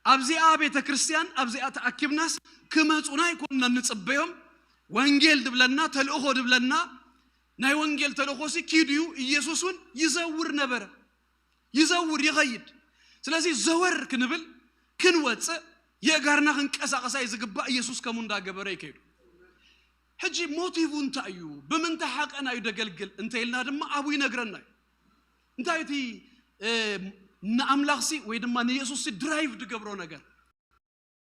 አብዚአ ቤተ ክርስቲያን አብዚአ ተአኪብናስ ከመጹና ይኮንና ንጽበዮም ወንጌል ድብለና ተልእኾ ድብለና ናይ ወንጌል ተልእኾሲ ኪዱዩ ኢየሱስን ይዘውር ነበረ ይዘውር ይኸይድ ስለዚህ ዘወር ክንብል ክንወጽ የጋርና ክንቀሳቀሳ ይዝግባ ኢየሱስ ከሙ እንዳገበረ ይከይዱ ሕጂ ሞቲቭ እንታዩ በምን ተሐቀና ይደገልግል እንተይልና ድማ አቡ ይነግረና እንታይቲ ንአምላክሲ ወይ ድማ ንኢየሱስ ድራይቭ ድገብሮ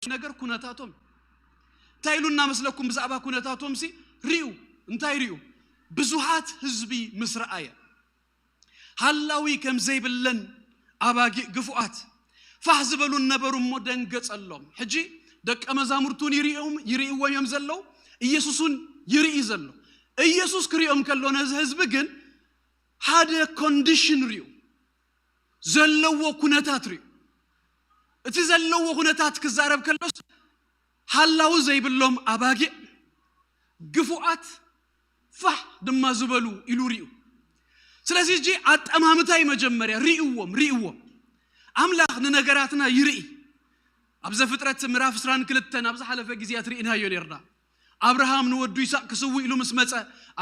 ነገር ኩነታቶም ታይሉና መስለኩም ብዛዕባ ኩነታቶም ሲ ሪኡ እንታይ ሪኡ ብዙሃት ህዝቢ ምስራአየ ሃላዊ ከም ዘይብለን አባጊ ግፉአት فحزبلون نبرم مدن قصلهم حجي دك مزامرتون يريهم ويم زلوا ኢየሱስን ይርኢ ዘሎ ኢየሱስ ክሪኦም ከሎነ ህዝብ ግን ሓደ ኮንዲሽን ሪዩ ዘለዎ ኩነታት ሪዩ እቲ ዘለዎ ኩነታት ክዛረብ ከሎስ ሃላው ዘይብሎም አባጊ ግፉአት ፋህ ድማ ዝበሉ ኢሉ ሪዩ ስለዚህ እጂ አጣማምታይ መጀመሪያ ሪኡዎም አምላክ ነገራትና ይርኢ አብዘ ፍጥረት ምዕራፍ 22 አብዘ ሐለፈ ግዚያት ሪኢና ይርዳ አብርሃም ንወዱ ይስሐቅ ክስው ኢሉ መስመጸ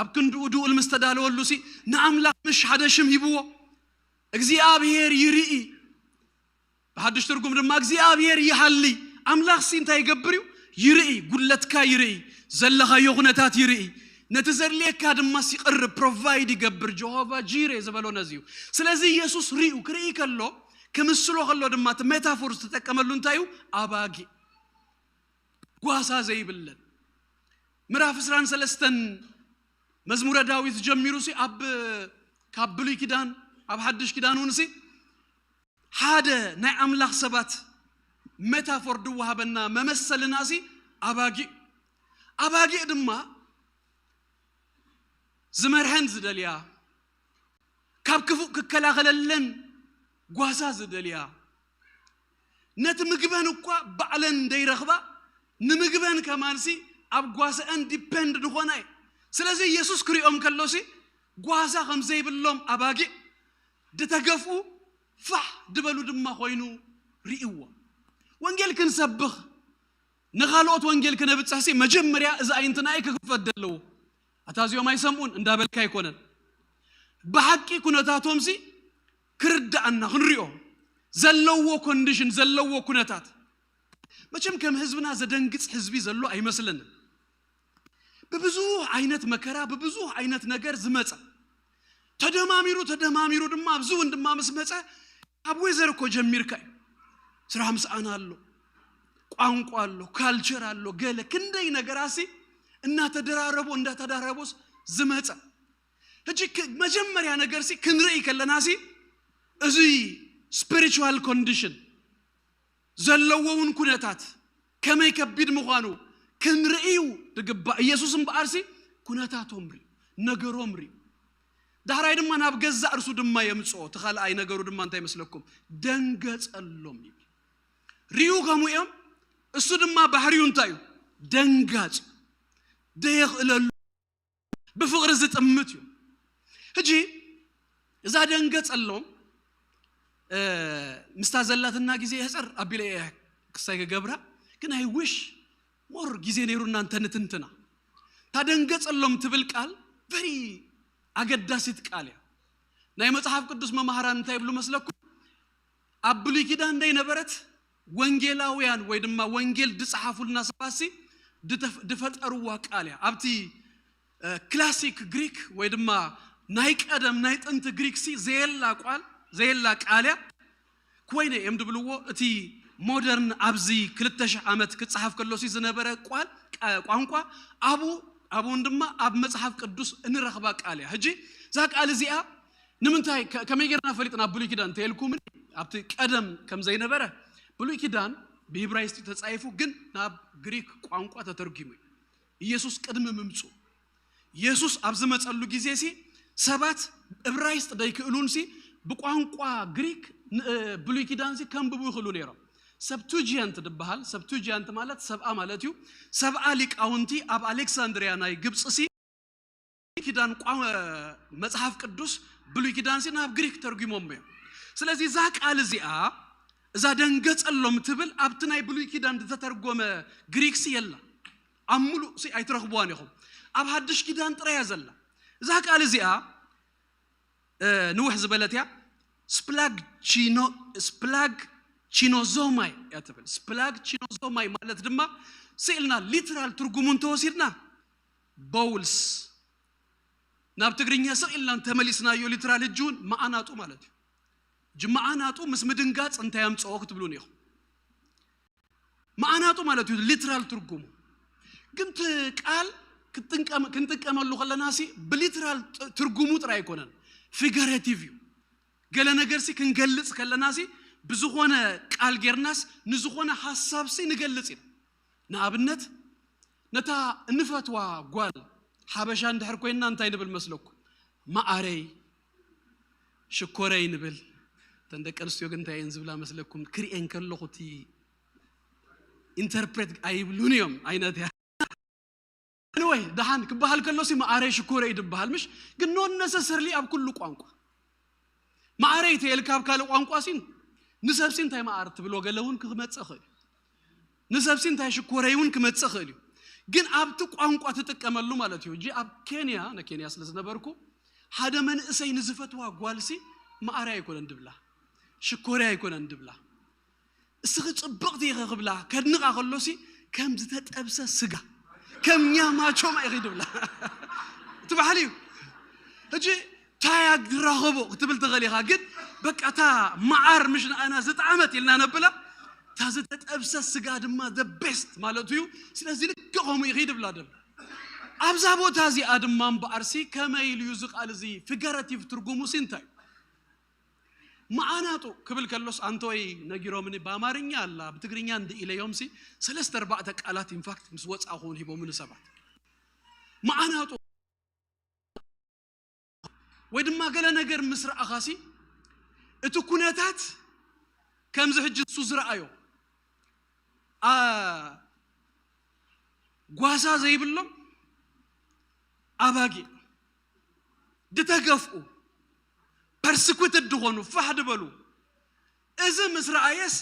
አብ ክንዱ ዱል መስተዳለወሉሲ ንአምላክ ምሽ ሐደሽም ይብዎ እግዚአብሔር ይርኢ በሐድሽ ትርጉም ድማ እግዚአብሔር ይሐሊ አምላክ ሲንታ ይገብርዩ ይርኢ ጉለትካ ይርኢ ዘለኻ የኹነታት ይርኢ ነተዘርሌካ ድማ ሲቀርብ ፕሮቫይድ ይገብር ጀሆቫ ጂሬ ዘበሎ ነዚዩ ስለዚህ ኢየሱስ ሪኡ ክርኢ ከሎ ከምስሎ ከሎ ድማ ሜታፎርስ ተጠቀመሉ እንታዩ አባጊ ጓሳ ዘይብለን ምዕራፍ 13 መዝሙረ ዳዊት ጀምሩሲ አብ ካብሉ ኪዳን አብ ሐድሽ ኪዳኑንሲ ሓደ ናይ አምላክ ሰባት ሜታፎር ድዋሃበና መመሰልናሲ አባጊ ድማ ዝመርሐን ዝደልያ ካብ ክፉ ክከላኸለለን ጓሳ ዝደልያ ነት ምግበን እኳ ባዕለን ደይረኽባ ንምግበን ከማንሲ አብ ጓሳን ዲፔንድ ንኾናይ ስለዚህ ኢየሱስ ክሪኦም ከሎሲ ጓሳ ከም ዘይብሎም አባጊ ድተገፉ ፋህ ድበሉ ድማ ኮይኑ ሪእዎ ወንጌል ክንሰብኽ ንኻልኦት ወንጌል ክነብጽሕሲ መጀመሪያ እዛ አይንትናይ ክፈደለው አታዚዮም አይሰሙን እንዳበልካ ይኮነን በሐቂ ኩነታቶምሲ ክርዳአና ክንሪኦ ዘለዎ ኮንዲሽን ዘለዎ ኩነታት መቼም ከም ህዝብና ዘደንግጽ ህዝቢ ዘሎ አይመስልንም በብዙ አይነት መከራ በብዙ አይነት ነገር ዝመጻ ተደማሚሩ ድማ አብዙ እንደማ መስመጻ አብወዘር እኮ ጀሚርካይ ስራ ምስአና አሎ ቋንቋ አሎ ካልቸር አሎ ገለ ክንደይ ነገራሲ እና ተደራረቦ እንዳተዳረቦስ ዝመጻ እጂ መጀመሪያ ነገርሲ ክንርኢ ከለናሲ እዚ ስፒሪቹዋል ኮንዲሽን ዘለዎውን ኩነታት ከመይ ከቢድ ምዃኑ ክንርእዩ ድግባ ኢየሱስን በአርሲ ኩነታቶም ሪ ነገሮም ሪ ዳህራይ ድማ ናብ ገዛ እርሱ ድማ የምጾ ተኻልአይ ነገሩ ድማ እንታይ መስለኩም ደንገጸሎም ሪዩ ከሙዮም እሱ ድማ ባህሪው እንታዩ ደንጋጽ ደይኽለሉ በፍቅር ዝጥምት እዩ እጂ እዛ ደንገጸሎም ምስተዘላትና ጊዜ ህጽር አቢለ ክሳይ ገብራ ግን አይ ዊሽ ሞር ጊዜ ነይሩና እንተንትንትና ታደንገጸሎም ትብል ቃል very አገዳሲት ቃል ያ ናይ መጽሐፍ ቅዱስ መማህራን እንታይ ብሉ መስለኩ አብሉይ ኪዳን እንደ ነበረት ወንጌላውያን ወይ ድማ ወንጌል ድጽሐፉልና ሰባሲ ድፈጠሩዋ ቃል ያ አብቲ ክላሲክ ግሪክ ወይ ድማ ናይ ቀደም ናይ ጥንት ግሪክ ሲ ዘየላ ቃል ያ ኮይነ የምድብልዎ እቲ ሞደርን አብዚ 2000 ዓመት ክጽሐፍ ከሎሲ ዝነበረ ቋንቋ አቡ እንደማ አብ መጽሐፍ ቅዱስ እንረኽባ ቃል ያ ህጂ ዛ ቃል እዚኣ ንምንታይ ከመይገርና ፈሊጥና ብሉይ ኪዳን ተልኩም አብቲ ቀደም ከም ዘይነበረ ብሉይ ኪዳን በዕብራይስጥ ተጻይፉ ግን ናብ ግሪክ ቋንቋ ተተርጉሙ ኢየሱስ ቀድም ምምጹ ኢየሱስ አብዝ መጸሉ ጊዜሲ ሰባት ዕብራይስጥ ዳይክሉንሲ በቋንቋ ግሪክ ብሉይ ኪዳንሲ ከምብቡ ይኽሉ ነይሮም ሰብቱጂያንት ድበሃል ሰብቱጂያንት ማለት ሰብአ ማለት እዩ ሰብአ ሊቃውንቲ አብ አሌክሳንድሪያ ናይ ግብጽሲ ኪዳን መጽሐፍ ቅዱስ ብሉይ ኪዳንሲ ናብ ግሪክ ተርጉሞም እዩ ስለዚህ ዛ ቃል እዚኣ እዛ ደንገጸሎም ትብል አብቲ ናይ ብሉይ ኪዳን ተተርጎመ ግሪክሲ የላ አሙሉ ሲ አይትረኽቧን ይኹም አብ ሐድሽ ኪዳን ጥራያ ዘላ ዛ ቃል እዚኣ ንውሕ ዝበለትያ ስፕላግ ቺኖዞማይ ያተበል ስፕላግ ቺኖዞማይ ማለት ድማ ሲልና ሊትራል ትርጉሙን ተወሲድና ባውልስ ናብ ትግርኛ ሲልና ተመሊስናዮ ሊትራል እጁን ማአናጡ ማለት እዩ ጅማአናጡ ምስ ምድንጋጽ እንታይ ያምጽኦ ክትብሉን ይኹ ማአናጡ ማለት እዩ ሊትራል ትርጉሙ ግን ቃል ክንጥቀመሉ ከለናሲ በሊትራል ትርጉሙ ጥራይ ኮነን ፊገሬቲቭ ገለ ነገርሲ ክንገልጽ ከለናሲ ብዙኾነ ቃል ጌርናስ ንዝኾነ ሐሳብሲ ንገልጽ ኢና ንኣብነት ነታ እንፈትዋ ጓል ሓበሻ እንድሕር ኮይና እንታይ ንብል መስለኩ ማአረይ ሽኮረይ ንብል ተንደቀንስትዮ ግን እንታይ እንዝብላ መስለኩም ክሪኤን ከለኹቲ ኢንተርፕሬት አይብሉኒዮም አይነት ያ anyway ደሃን ክባሃል ከሎሲ ማአረይ ሽኮረይ ድባሃል ምሽ ግን ኖት ነሰሰርሊ አብ ኩሉ ቋንቋ ማአረይ ተልካብ ካለ ቋንቋ ሲን ንሰብሲ እንታይ ማአር ትብሎ ገለውን ክመጽእ ኸል ንሰብሲ እንታይ ሽኮረይውን ክመጽእ ኸል ግን አብቲ ቋንቋ ተጠቀመሉ ማለት እዩ ጂ አብ ኬንያ ነኬንያ ስለዝነበርኩ ሓደ መንእሰይ ንዝፈትዋ ጓልሲ ማአረይ አይኮነን ድብላ ሽኮረይ አይኮነን ድብላ እስኺ ጽብቕቲ ይኽብላ ከድንቃ ከሎሲ ከም ዝተጠብሰ ስጋ ከም ኛማቾ ማይ ይድብላ ትባህሊ እጂ ታያግ ረኸቦ ክትብል ተኸሊኻ ግን በቃ ታ ማዓር ምሽና አና ዘጣመት ይልና ነብላ ታ ዝተጠብሰ ስጋ ድማ the best ማለት እዩ ስለዚህ ልከሆሙ ይድብላ ደብ አብዛ ቦታ እዚ አድማም በአርሲ ከመይል ይዝቃል እዚ ፊገራቲቭ ትርጉሙ ሲንታይ ማአናጡ ክብል ከሎስ አንቶይ ነጊሮምን በአማርኛ አላ በትግርኛ እንደ ኢለዮምሲ ሰለስተ አርባዕተ ቃላት ኢንፋክት ምስ ወጻኹን ሂቦምን ሰባት ማአናጡ ወድማ ገለ ነገር ምስራአኻሲ እቲ ኩነታት ከምዝ ሕጅ ሱዝራአዮ ጓሳ ዘይብሎም አባጊ ድተገፍኡ ፐርሲኩትድ ድኾኑ ፈሕድ በሉ እዚ ምስራአየስ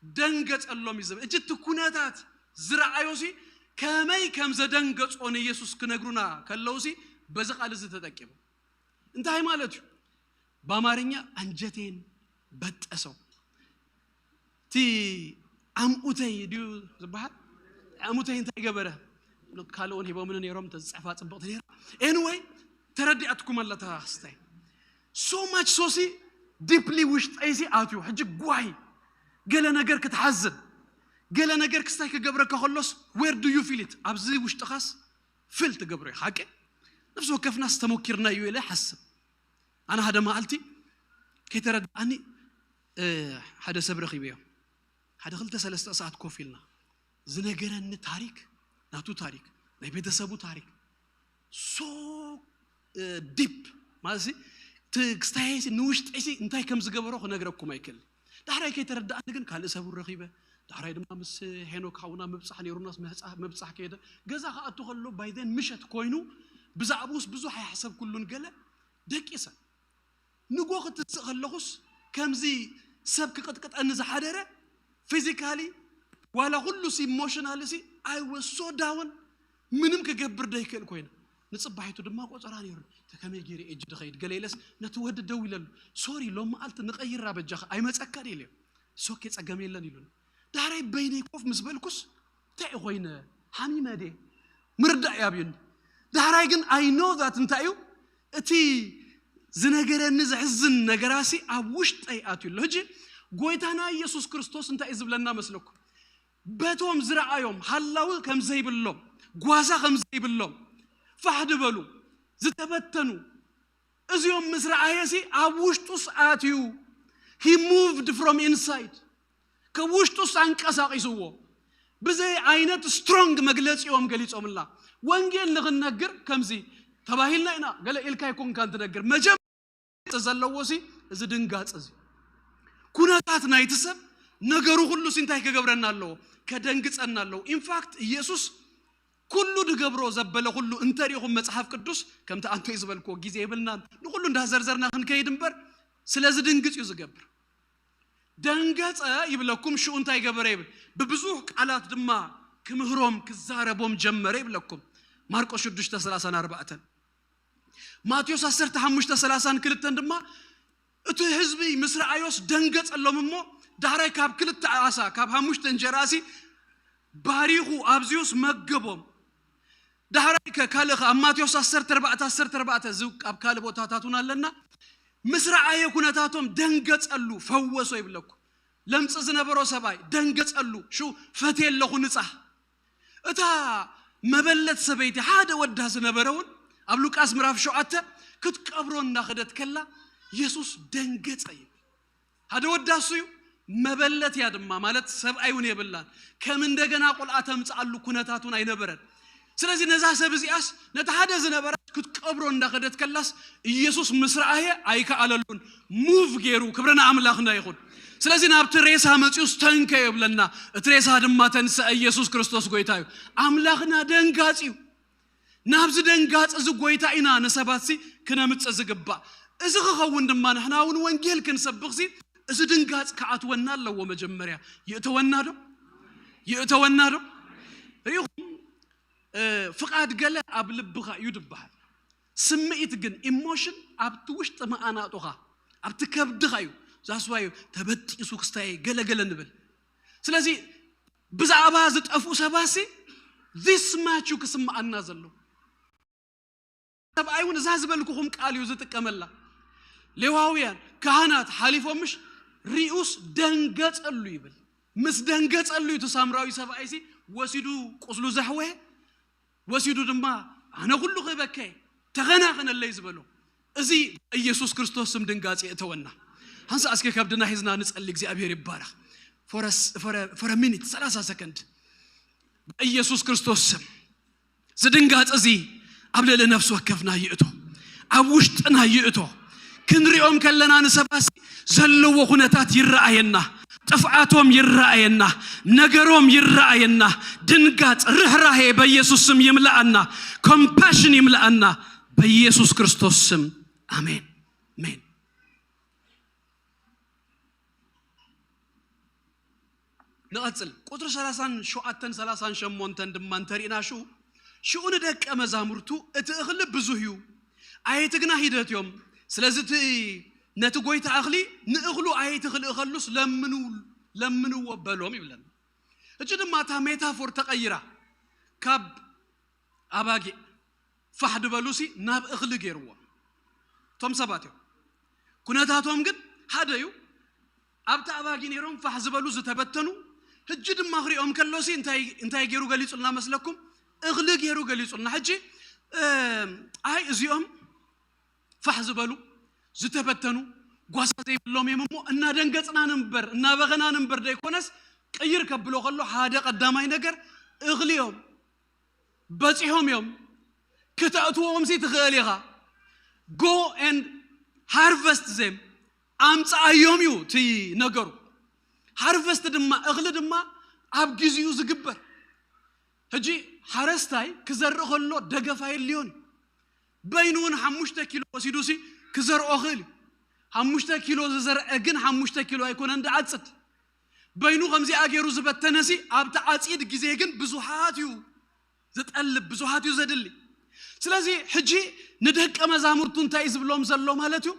ደንገጸሎም ይዘብ እጅት ኩነታት ዝራአዮሲ ከመይ ከም ዘደንገጾን ኢየሱስ ክነግሩና ከለውሲ በዚ ቃል እዚ ተጠቂሙ እንታይ ማለት እዩ በአማርኛ አንጀቴን በጠሰው ቲ አምኡተይ ዲዩ ዝባሃል አምኡተይ እንታይ ገበረ ካልኦን ሂቦምን ነይሮም ተጻፋ ጽብቕት ነይራ anyway ተረዲአትኩም አላታ አስታይ so much so see deeply wished አይሲ አትዩ ሕጅ ጓይ ገለ ነገር ክትሐዝን ገለ ነገር ክስታይ ከገብረ ከኸሎስ where do you feel it አብዚ ውሽጥ ኻስ ፍል ትገብረ ሐቂ ነፍስ ወከፍናስ ተሞክርና ይውለ ሐስብ አና هذا ማልቲ ከይተረዳኒ ሓደ ሰብረ ኺበዮ ሓደ ክልተ ሰለስተ ሰዓት ኮፊልና ዝነገረን ታሪክ ናቱ ታሪክ ናይ ቤተሰቡ ታሪክ so deep ማለት ትክስታይሲ ንውሽጥይሲ እንታይ ከም ዝገበሮ ክነግረኩም አይከል ዳሕራይ ከይተረዳኒ ግን ካል ሰቡ ረኺበ ዳሕራይ ድማ ምስ ሄኖክ ሓውና ምብጻሕ ነይሩናስ ምብጻሕ ከይደ ገዛ ካአቱ ከሎ ባይደን ምሸት ኮይኑ ብዛዕቡስ ብዙሕ ይሕሰብ ኩሉን ገለ ደቂሰ ንጎ ክትስቕ ከለኹስ ከምዚ ሰብ ክቅጥቅጠኒ ዝሓደረ ፊዚካሊ ዋላ ሁሉ ሲ ኢሞሽናሊ ሲ I was so down ምንም ከገብር ደይከል ኮይና ንጽባይቱ ድማ ቆጸራ ነይሩ ተከመይ ጌሪ እጅ ደኸይድ ገለይለስ ነትወድ ደው ይለሉ ሶሪ ሎም አልት ንቀይራ በጃኸ አይመጸከር ይለ ሶኬ ጸገም የለን ይሉን ዳራይ በይኔ ቆፍ ምስበልኩስ ታይ ኮይነ ሐሚመዴ ምርዳ ያብዩን ዳራይ ግን I know that እንታዩ እቲ ዝነገረን ዝሕዝን ነገራሲ አብውሽጠይ አትዩ ለጂ ጎይታና ኢየሱስ ክርስቶስ እንታይ ዝብለና መስለኩ በቶም ዝራአዮም ሐላው ከምዘይብሎም ጓዛ ከምዘይብሎም ፈሕድ በሉ ዝተበተኑ እዚዮም ምስራአየሲ አብውሽጡስ አትዩ he moved from inside ከውሽጡስ አንቀሳቅይስዎ በዘይ አይነት ስትሮንግ መግለጽዮም ገሊጾምላ ወንጌል ንግነግር ከምዚ ተባሂልናይና ገለ ኢልካይ ኮን ካንተ ነገር መጀመ ተዘለወሲ እዚ ድንጋጽ ኩነታት ናይተሰብ ነገሩ ሁሉ ሲንታይ ከገብረናለው ከደንግጸናለው ኢንፋክት ኢየሱስ ኩሉ ድገብሮ ዘበለ ሁሉ እንተሪኹም መጽሐፍ ቅዱስ ከምታ አንተ ይዝበልኮ ጊዜ ይብልና ሁሉ እንዳዘርዘርና ክንከይድንበር ስለዚህ ድንግጽ ይዝገብር ደንገጸ ይብለኩም ሹ እንታይ ገበረ ይብል በብዙ ቃላት ድማ ክምህሮም ክዛረቦም ጀመረ ይብለኩም ማርቆስ 6:34 ማቴዎስ 10:5-32 ድማ እቱ ህዝቢ ምስራአዮስ ደንገጸሎምሞ ዳራይ ካብ ክልተ አሳ ካብ 5 እንጀራሲ ባሪኹ አብዚዮስ መገቦም ዳራይ ከካለኸ ማቴዎስ 10:14 ዝቅ ኣብ ካለ ቦታታቱን አለና ምስራአየ ኩነታቶም ደንገጸሉ ፈወሶ ይብለኩ ለምጽ ዝነበሮ ሰባይ ደንገጸሉ ሹ ፈቴለኹ ንጻህ እታ መበለት ሰበይቲ ሓደ ወዳ ዝነበረውን ኣብ ሉቃስ ምዕራፍ 7 ክትቀብሮና ኸደት ከላ ኢየሱስ ደንገጸ ይብል ሓደ ወዳሱዩ መበለት ያድማ ማለት ሰብአይውን ይብላል ከም እንደገና ቁልዓ ተምጻሉ ኩነታቱን አይነበረን ስለዚህ ነዛ ሰብዚያስ ነታደ ዝነበረ ክትቀብሮ እንዳኸደት ከላስ ኢየሱስ ምስራአየ አይካ አለሉን ሙቭ ጌሩ ክብረና አምላኽና ይኹን ስለዚህ ናብት ሬሳ መጽዩስ ተንከ ይብለና እትሬሳ ድማ ተንሰ ኢየሱስ ክርስቶስ ጎይታዩ አምላኽና ደንጋጽዩ ናብዝ ደንጋጽ ዝ ጎይታ ኢና ነሰባትሲ ክነምጽ ዝግባ እዚ ኸኸውን ድማ ንሕናውን ወንጌል ክንሰብኽሲ እዚ ድንጋጽ ከአትወና አለው መጀመሪያ ይእተወናዶ ሪኹም ፍቃድ ገለ ኣብ ልብኻ ይድብሃል ስምዒት ግን ኢሞሽን ኣብቲ ውሽጥ ማአናጦኻ ኣብቲ ከብድኻ እዩ ዛስዋዩ ተበጢሱ ክስታይ ገለገለ ንብል ስለዚህ ብዛዕባ ዝጠፉ ሰባሲ this match ክስማዓና ዘሎ ሰብአይውን ዛዝበልኩኹም ቃል እዩ ዝጥቀመላ ሌዋውያን ካህናት ሓሊፎምሽ ሪኡስ ደንገጸሉ ይብል ምስ ደንገጸሉ ተሳምራዊ ሰብአይሲ ወሲዱ ቁስሉ ዘሕወ ወሲዱ ድማ አነ ሁሉ ኸበከይ ተገናኸነለ ይዝበሉ እዚ ኢየሱስ ክርስቶስ ስም ድንጋጽ የተወና ሃንሳ አስከ ከብድና ሂዝና ንጸልይ እግዚአብሔር ይባረክ for a minute 30 ሰከንድ ኢየሱስ ክርስቶስ ስም ዝድንጋጽ እዚ አብለለ ነፍስ ወከፍና ይእቶ አብውሽጥና ይእቶ ክንሪኦም ከለና ንሰባሲ ዘለዎ ኩነታት ይራአየና ጥፍዓቶም ይራአየና ነገሮም ይራአየና ድንጋጽ ርህራሄ በኢየሱስ ስም ይምላአና ኮምፓሽን ይምላአና በኢየሱስ ክርስቶስ ስም አሜን አሜን نقصل قطر 37 دمان ترينا شؤون دك مزامرتو اتخل بزوهيو ايتغنا هيدتيوم سلازتي نتغويت اخلي نخلو ايتخل اخلوس لمنو وبلوم يبلن اجد ماتا ميتافور تقيرا كاب اباغي فحد بلوسي ناب اخلي غيروا توم سباتيو كنتاتهم ግን حديو ابتا اباغي نيروم فحزبلو زتبتنو هجد ماخريوم كلوسي انتاي غيرو غليصنا مسلكم اغلق غيرو غليصنا حجي اي ازيوم فحزبلو زتبتنو غواساتي بلوم يممو እና ደንገጽና ነበር እና በገና ነበር ዳይኮነስ ቀይር ከብሎ ቀሎ ሓደ ቀዳማይ ነገር እግሊዮም በጽሖም ዮም ከተአቱዎም ሲት ኸሊኻ go and harvest them አምጻዮም ዩ ቲ ነገሩ ሃርቨስት ድማ እግል ድማ ኣብ ግዚኡ ዝግበር ህጂ ሓረስታይ ክዘርእ ከሎ ደገፋይ ሊዮን በይኑን 5 ኪሎ ወሲዱሲ ክዘርኦ ኸሊ 5 ኪሎ ዝዘርአ ግን 5 ኪሎ አይኮነ እንዳዓጽድ بينو غمزي أجيرو زبتنسي أبت عصيد جزيجن بزوحاتيو زتقلب بزوحاتيو زدلي سلازي حجي ندهك أمازامرتون تايز بلوم زلو مالتيو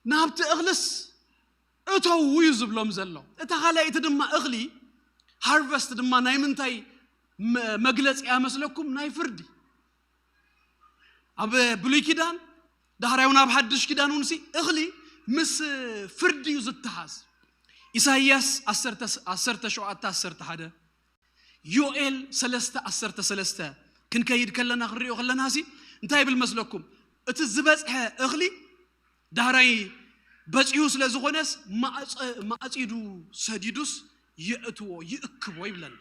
نابت أغلس أتو ويز بلوم زلو أتخلى يتدم أغلي هارفست دم نايمن تاي مجلس يا مسلكم ناي فردي أب بلي كدان دهرايونا بحدش كدان ونسي أغلي مس فردي يزتحاز إساياس أسرت شعات أسرت هذا يوئل سلسته أسرت سلسته كن كيد كلنا غري وغلنا هسي انتهي بالمسلكم اتزبز أغلي دهراي بزيوس لزغنس ما أصيدو سديدوس يأتو يأكبو يبلن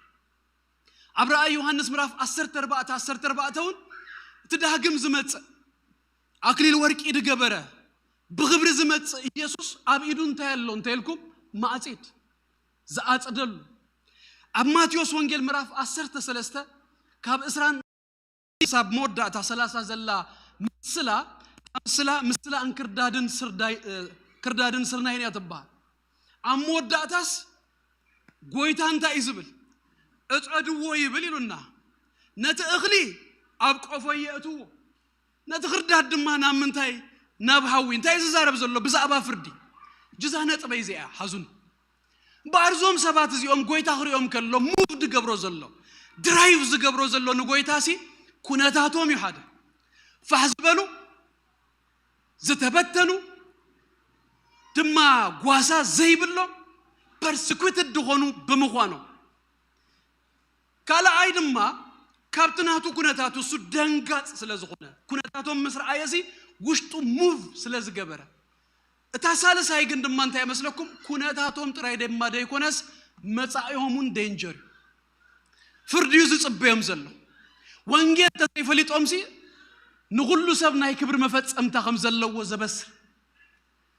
عبر يوحنس مراف أسرت أربعة تدهجم زمت أكليل ورك إيد جبرة بغبر زمت يسوس أبيدون تهلون تهلكم ما أصيد زعات أدل أماتيوس وانجيل مراف أسرت سلسته كاب إسران ساب مودة تسلاسة زلا مسلا أن كردادن سرناين يتبع أم مودة تاس قويتان تا إزبل اتعدو يبليلنا نتأغلي أبقى فيأتو نتخرداد دمانا من تاي نابهاوين تاي زارب زلو بزعبا فردي جزانا تبايزيا حزون بارزوم سبات زيوم قويتا خريوم كاللو موفد قبرو زلو درايف زقبرو زلو نقويتاسي كوناتاتوم يحادا فحزبلو زتبتنو دما قواسا زيبلو برسكوت الدخونو بمخوانو كالا عيدما كابتناتو كوناتاتو سودانغات سلازخونا كوناتاتو مصر عيسي وشتو موف سلازقبرا اتاسالس هايقن دمان تاي مسلكم كوناتاتوم تراي دما دايكونس مصايهمون دينجر فرديوز صبيهم زلو وانجيل تفليط امسي نغلو سب ناي كبر مفصمتا خم زلو زبسر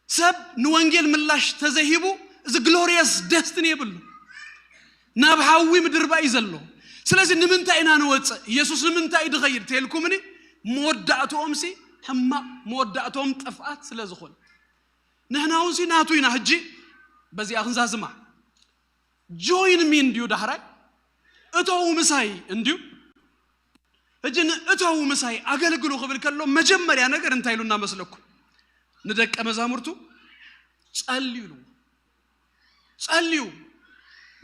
سب نوانجيل ملاش تزهيبو ز glorious destiny يبلو نابحاوي مدر باي زلو سلازي نمنتاينا نوص يسوس نمنتاي دغير تيلكمني مودعتو امسي حما مودعتهم طفات سلازخون نحناون سي ناتوينا حجي بزي اخن زازما جوين مين ديو دحراي اتو مساي انديو اجن اتو مساي اغلغلو خبل كلو مجمريا ነገር እንታይሉና መስለኩ ንደቀ መዛሙርቱ ጸልዩ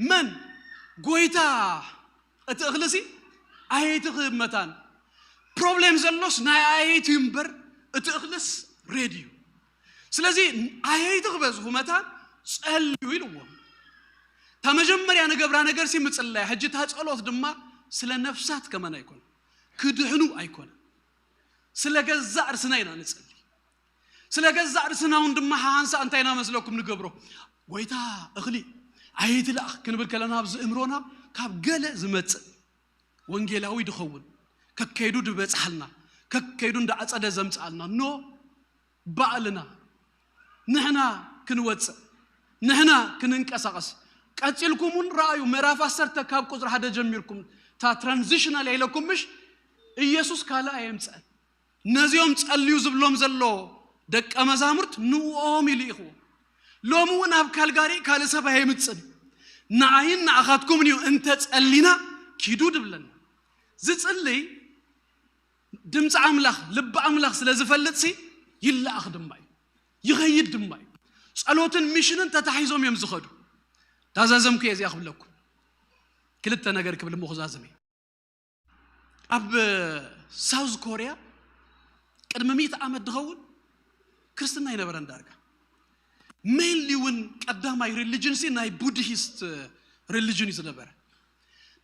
من ጎይታ اتغلسي ايتخ متان بروبلم زلوس ناي ايت يمبر اتغلس راديو ስለዚህ ايتخ በዝሁ መታን ጸልዩ ይልዎ ተመጀመሪያ ነገብራ ነገር ሲምጽላይ ሐጅታ ጸሎት ድማ ስለ ነፍሳት ከመና ይኮን ክድህኑ አይኮን ስለ ገዛ እርስና ይና ንጽልይ ስለ ገዛ እርስናውን ድማ ሃንሳ አንታይና መስለኩም ንገብሮ ጎይታ እኽሊ አየት ለአኽ ክንብል ከለና ብዝ እምሮና ካብ ገለ ዝመጽ ወንጌላዊ ድኸውን ከከይዱ ድበጽሐልና ከከይዱ እንዳዓጸደ ዘምጻልና ኖ ባዕልና ንሕና ክንወጽ ንሕና ክንንቀሳቀስ ቀጽልኩሙን ራእዩ ምዕራፍ 10 ካብ ቁጥር 1 ጀሚርኩም ታ ትራንዚሽናል ያይለኩምሽ ኢየሱስ ካላ አይምጻን ነዚዮም ጸልዩ ዝብሎም ዘሎ ደቀ መዛሙርት ንኦም ይልይኹ ሎሙን ኣብ ካልጋሪ ካልሰባ አይምጽን ናአይን ናአኻትኩም ነው እንተ ጸሊና ኪዱ ድብለን ዝጽልይ ድምጽ አምላኽ ልብ አምላኽ ስለዝፈልጥ ሲ ይላአኽ ድማይ ይገይድ ድማይ ጸሎትን ሚሽንን ተታሂዞም የምዝኸዱ ታዛዘምኩ የዚ አኽብለኩ ክልተ ነገር ክብል መخዛዘመ አብ ሳውዝ ኮሪያ ቅድመ 100 ዓመት ድኸውን ክርስትና ይነበረ እንዳርጋ ሜንሊውን ቀዳማይ ሪሊጅን ሲ ናይ ቡድሂስት ሪሊጅን ይነበረ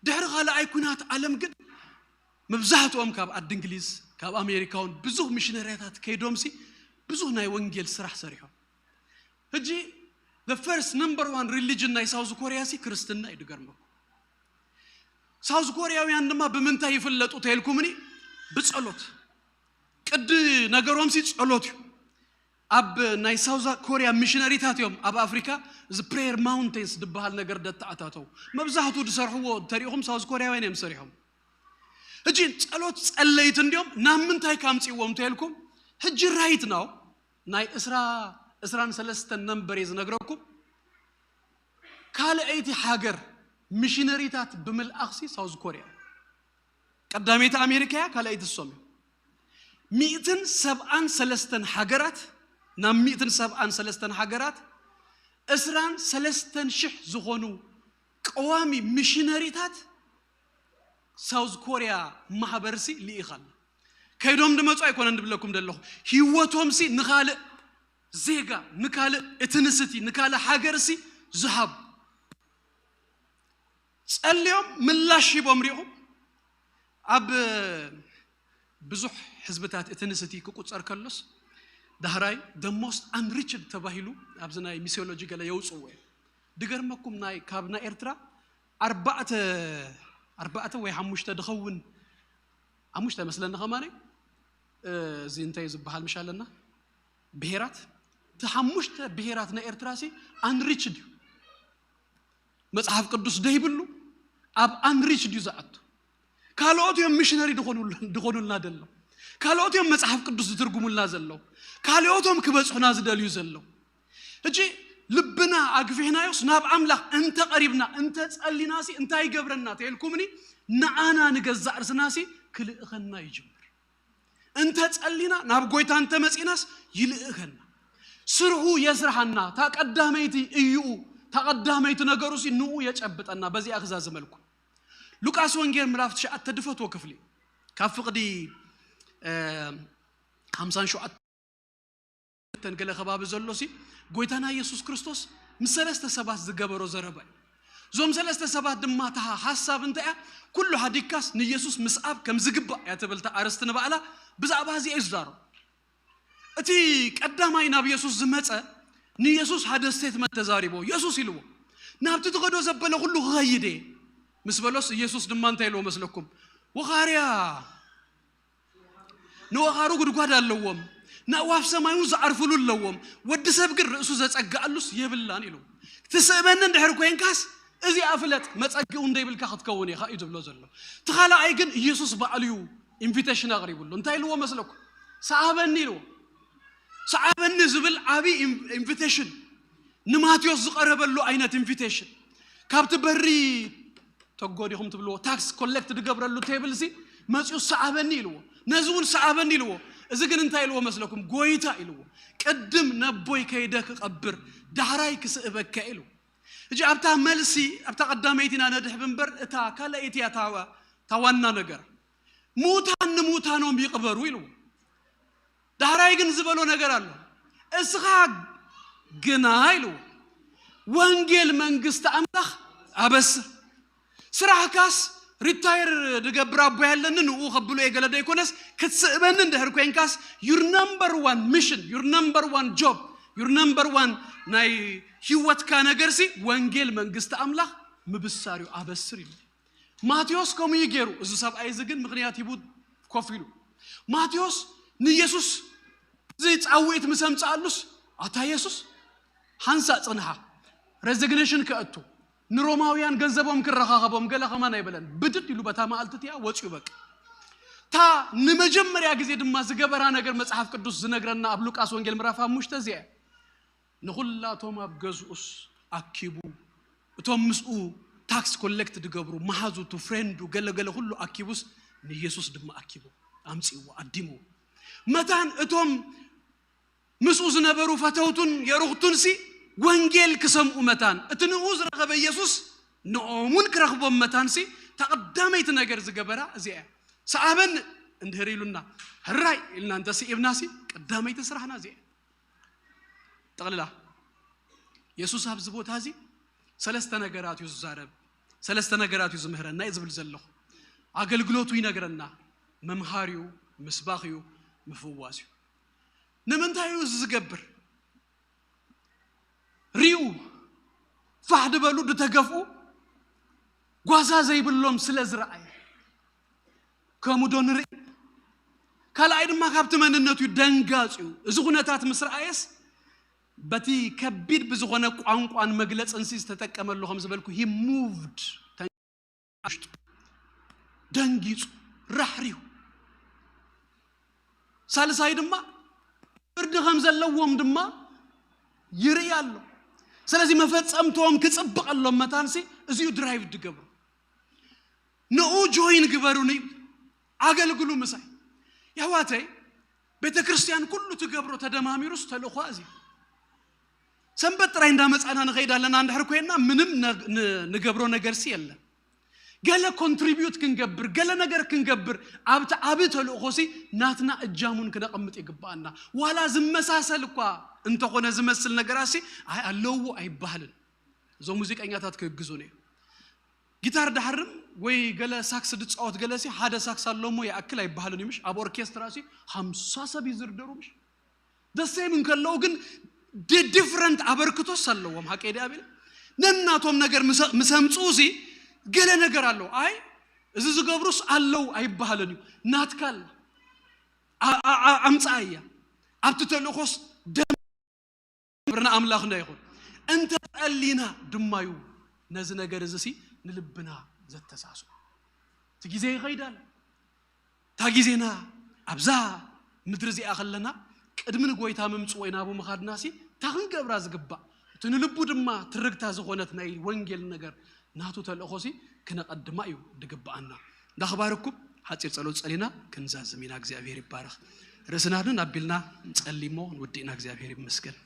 ድሕሪ ኻልኣይ ኩናት ዓለም ግን መብዛሕትኦም ካብ ኣድ እንግሊዝ ካብ ኣሜሪካውን ብዙሕ ሚሽነሪያታት ከይዶም ሲ ብዙሕ ናይ ወንጌል ስራሕ ሰሪሖም ሕጂ the first number 1 religion ናይ ሳውዝ ኮሪያ ሲ ክርስትና ይድገርመኩ ሳውዝ ኮሪያውያን ድማ በመንታ ይፈለጡ ተልኩምኒ በጸሎት ቅድ ነገሮም ሲ ጸሎት አብ ናይ ሳውዝ ኮሪያ ሚሽነሪታትዮም አብ አፍሪካ ዝ ፕሬየር ማውንቴንስ ድባሃል ነገር ደጣታተው መብዛሕቱ ድሰርሕዎ ተሪኹም ሳውዝ ኮሪያውያን እዮም ሰሪሖም ሕጂ ጸሎት ጸለይት እንዲዮም ናምንታይ ካምጽዎም ተልኩም ሕጂ ራይት ነው ናይ እስራን ሰለስተ ነምበር ይዝነግረኩም ካልአይቲ ሃገር ሚሽነሪታት በመልአኽሲ ሳውዝ ኮሪያ ቀዳሜት አሜሪካ ካልአይቲ ሶም 173 ሃገራት ናብ 173 ሃገራት እስራን 3000 ዝኾኑ ቀዋሚ ሚሽነሪታት ሳውዝ ኮሪያ ማህበርሲ ሊኢኻል ከይዶም ድመጹ አይኮን እንድብለኩም ደለኹ ህይወቶምሲ ንኻለ ዜጋ ንካለ እትንስቲ ንካለ ሃገርሲ ዝሃብ ጸልዮም ምላሽ ይቦምሪኦም አብ ብዙሕ ህዝብታት እትንስቲ ክቁጸር ከሎስ ዳህራይ the most unreached ተባሂሉ አብዝናይ ሚሲዮሎጂ ገለ የውጽው ድገርመኩም ናይ ካብና ኤርትራ 4 ወይ 5 ድኸውን 5 መስለና ከማኔ እዚ እንታይ ዝባሃል ምሻለና ብሄራት ተሐሙሽተ ብሄራት ና ኤርትራሲ unreached መጽሐፍ ቅዱስ ደይብሉ አብ unreached ይዛአቱ ካልኦትዮም ሚሽነሪ ድኾኑልና ደለው ካልኦትዮም መጽሐፍ ቅዱስ ዝትርጉሙልና ዘለው ካልኦቶም ክበጽሑና ዝደልዩ ዘለው እጂ ልብና አግፊህናዮስ ናብ አምላኽ እንተ ቀሪብና እንተ ጸሊናሲ እንታይ ገብረና ተልኩምኒ ንአና ንገዛ እርስናሲ ክልእኸና ይጅምር እንተ ጸሊና ናብ ጎይታ እንተ መጺናስ ይልእኸና ስርሁ የስራህና ተቀዳመይቲ እዩ ተቀዳመይቲ ነገሩሲ ንኡ የጨብጠና በዚህ አክዛዝ መልኩ ሉቃስ ወንጌል ምዕራፍ 9 ተድፈቶ ክፍሊ ካፍቅዲ 57 ተንገለ ከባብ ዘሎሲ ጎይታና ኢየሱስ ክርስቶስ ምሰለስተ ሰባት ዝገበሮ ዘረባ ዞም ሰለስተ ሰባት ድማ ታ ሐሳብ እንተያ ኩሉ ሐዲካስ ንኢየሱስ ምስአብ ከም ዝግባ ያተበልታ አርስት ንባዕላ ብዛዕባ እዚ ይዝዳሩ እቲ ቀዳማይ ናብ ኢየሱስ ዝመጸ ንኢየሱስ ሓደ ስቴትመንት ተዛሪቦ ኢየሱስ ይልዎ ናብቲ ተገዶ ዘበለ ሁሉ ኸይደ ምስበሎስ ኢየሱስ ድማ እንታይ ይልዎ መስለኩም ወኻርያ ንወኻሩ ጉድጓድ አለዎም ናዋፍ ሰማዩን ዘዓርፉሉ ለዎም ወዲ ሰብ ግን ርእሱ ዘጸጋሉስ የብላን ይሉ ትስበን እንድሕር ኮይንካስ እዚ አፍለጥ መጸግኡ እንደይብልካ ክትከውን ይኻ ይድብሎ ዘሎ ተኻላአይ ግን ኢየሱስ ባዕልዩ ኢንቪቴሽን አቅሪቡሉ እንታይ ይልዎ መስለኩም ሰዓበኒ ይልዎ ሰዓበኒ ዝብል አቢ ኢንቪቴሽን ንማቴዎስ ዝቀረበሉ አይነት ኢንቪቴሽን ካብቲ በሪ ተጎዲኹም ትብልዎ ታክስ ኮሌክት ድገብረሉ ቴብልሲ መጽኡ ሰዓበኒ ይልዎ ነዝውን ሰዓበኒ ይልዎ እዚ ግን እንታይ ይልዎ መስለኩም ጎይታ ይልዎ ቅድም ነቦይ ከይደ ክቀብር ዳህራይ ክስእበከ ይልዎ እጂ አብታ መልሲ አብታ ቀዳመይቲና ነድሕ ብንበር እታ ካልአይቲያ ታዋና ነገር ሙታኖም ይቅበሩ ይልዎ ዳህራይ ግን ዝበሎ ነገር አለ እስኻ ግና ይልዎ ወንጌል መንግስት አምላኽ አበስ ስራህካስ ሪታየር ድገብር አቦ ያለን ንኡ ኸብሎ የገለደ ይኮነስ ክትስእበን እንድሕር ኮይንካስ your number 1 mission your number 1 job your number 1 ናይ ህይወትካ ነገርሲ ወንጌል መንግስት አምላኽ ምብሳሪው አበስር ይሉ ማቴዎስ ኮሙ ይገሩ እዚ ሰብአይ ዝግን ምክንያት ይቡ ኮፊሉ ማቴዎስ ንኢየሱስ እዚ ጻውይት ምሰምጻሉስ አታ ኢየሱስ ሃንሳ ጽንሃ ሬዚግኔሽን ከአቱ ንሮማውያን ገንዘቦም ክረኻኸቦም ገለ ከማና ይበለን ብድድ ይሉ በታ ማልትቲያ ወጪው በቅ ታ ንመጀመሪያ ጊዜ ድማ ዝገበራ ነገር መጽሐፍ ቅዱስ ዝነግረና አብ ሉቃስ ወንጌል ምዕራፍ 5 ተዚያ ንኹላቶም አብ ገዝኡስ አኪቡ እቶም ምስኡ ታክስ ኮሌክት ድገብሩ ማሐዙቱ ፍሬንዱ ገለገለ ሁሉ አኪቡስ ንኢየሱስ ድማ አኪቡ አምጺው አዲሙ መታን እቶም ምስኡ ዝነበሩ ፈተውቱን የሩኽቱንሲ ወንጌል ክሰምኡ መታን እትንኡ ዝረኸበ ኢየሱስ ንኦሙን ክረኽቦም መታንሲ ተቀዳመይት ነገር ዝገበራ እዚያ ሰዓበን እንድህር ይሉና ህራይ ኢልና እንተሲ ኢብናሲ ቀዳመይት ስራህና እዚያ ጠቅልላ ኢየሱስ አብ ዝቦታ እዚ ሰለስተ ነገራት ይዛረብ ሰለስተ ነገራት ይዝምህረና ይዝብል ዘለኹ አገልግሎቱ ይነግረና መምሃሪው ምስባኺው ምፍዋሲው ንምንታዩ ዝገብር ሪኡ فحد بلو دتقفو غوازا زي بلوم سلازرعي كمودون ري كالا ايد ما كابت مننتو دنغاصيو ازغونتات مسرعيس بتي كبير بزغونه قانقان مغلص انسيس تتقملهم زبلكو he moved دنغيص رحريو سالساي دما برد خمزلوم دما يريالو ስለዚህ መፈጸምቶም ክጽብቀሎም መታንሲ እዚሁ ድራይቭ ድገብሩ ንኡ ጆይን ግበሩኒ አገልግሉ መሳይ ያዋተይ ቤተክርስቲያን ኩሉ ትገብሮ ተደማሚሩስ ተልኳ እዚ ሰንበት ጥራይ እንዳመጻና ንኸይዳለና አንድሕር ኮይና ምንም ንገብሮ ነገርሲ የለን ገለ ኮንትሪቢዩት ክንገብር ገለ ነገር ክንገብር አብተ ልኡኾሲ ናትና እጃሙን ክነቀምጥ ይግባአና ዋላ ዝመሳሰል እኳ እንተኾነ ዝመስል ነገራሲ አይ አለው አይባህልን ዞ ሙዚቀኛታት ክግዙ ነው ጊታር ዳህርም ወይ ገለ ሳክስ ድጻወት ገለሲ ሓደ ሳክስ አለሞ ያክል አይባህልን ይምሽ አብ ኦርኬስትራሲ 50 ሰብ ይዝርደሩምሽ ደሴም እንከለው ግን ዲፍረንት አበርክቶስ አለውም ሐቀዲ አቢል ነናቶም ነገር ምሰምጹሲ ገለ ነገር አለው አይ እዚ ዝገብሩስ አለው አይባህልን ናትካል አምጻያ አብቱ ተልኾስ ደምርና አምላኽና ይኹን እንተ ጠሊና ድማዩ ነዚ ነገር እዚሲ ንልብና ዘተሳሱ ትጊዜ ይኸይዳል ታጊዜና አብዛ ምድር ዚ አኸለና ቅድምን ጎይታ መምጽ ወይናቡ መኻድናሲ ታኽን ገብራ ዝግባ ትንልቡ ድማ ትርግታ ዝኾነት ናይ ወንጌል ነገር ናቱ ተልኾሲ ክነቀድማ እዩ ድግባአና እንዳኽባርኩም ሐጺር ጸሎት ጸሊና ክንዛዝሚና እግዚአብሔር ይባረክ ርስናንን አቢልና ጸሊሞ ወዲና እግዚአብሔር ይመስገን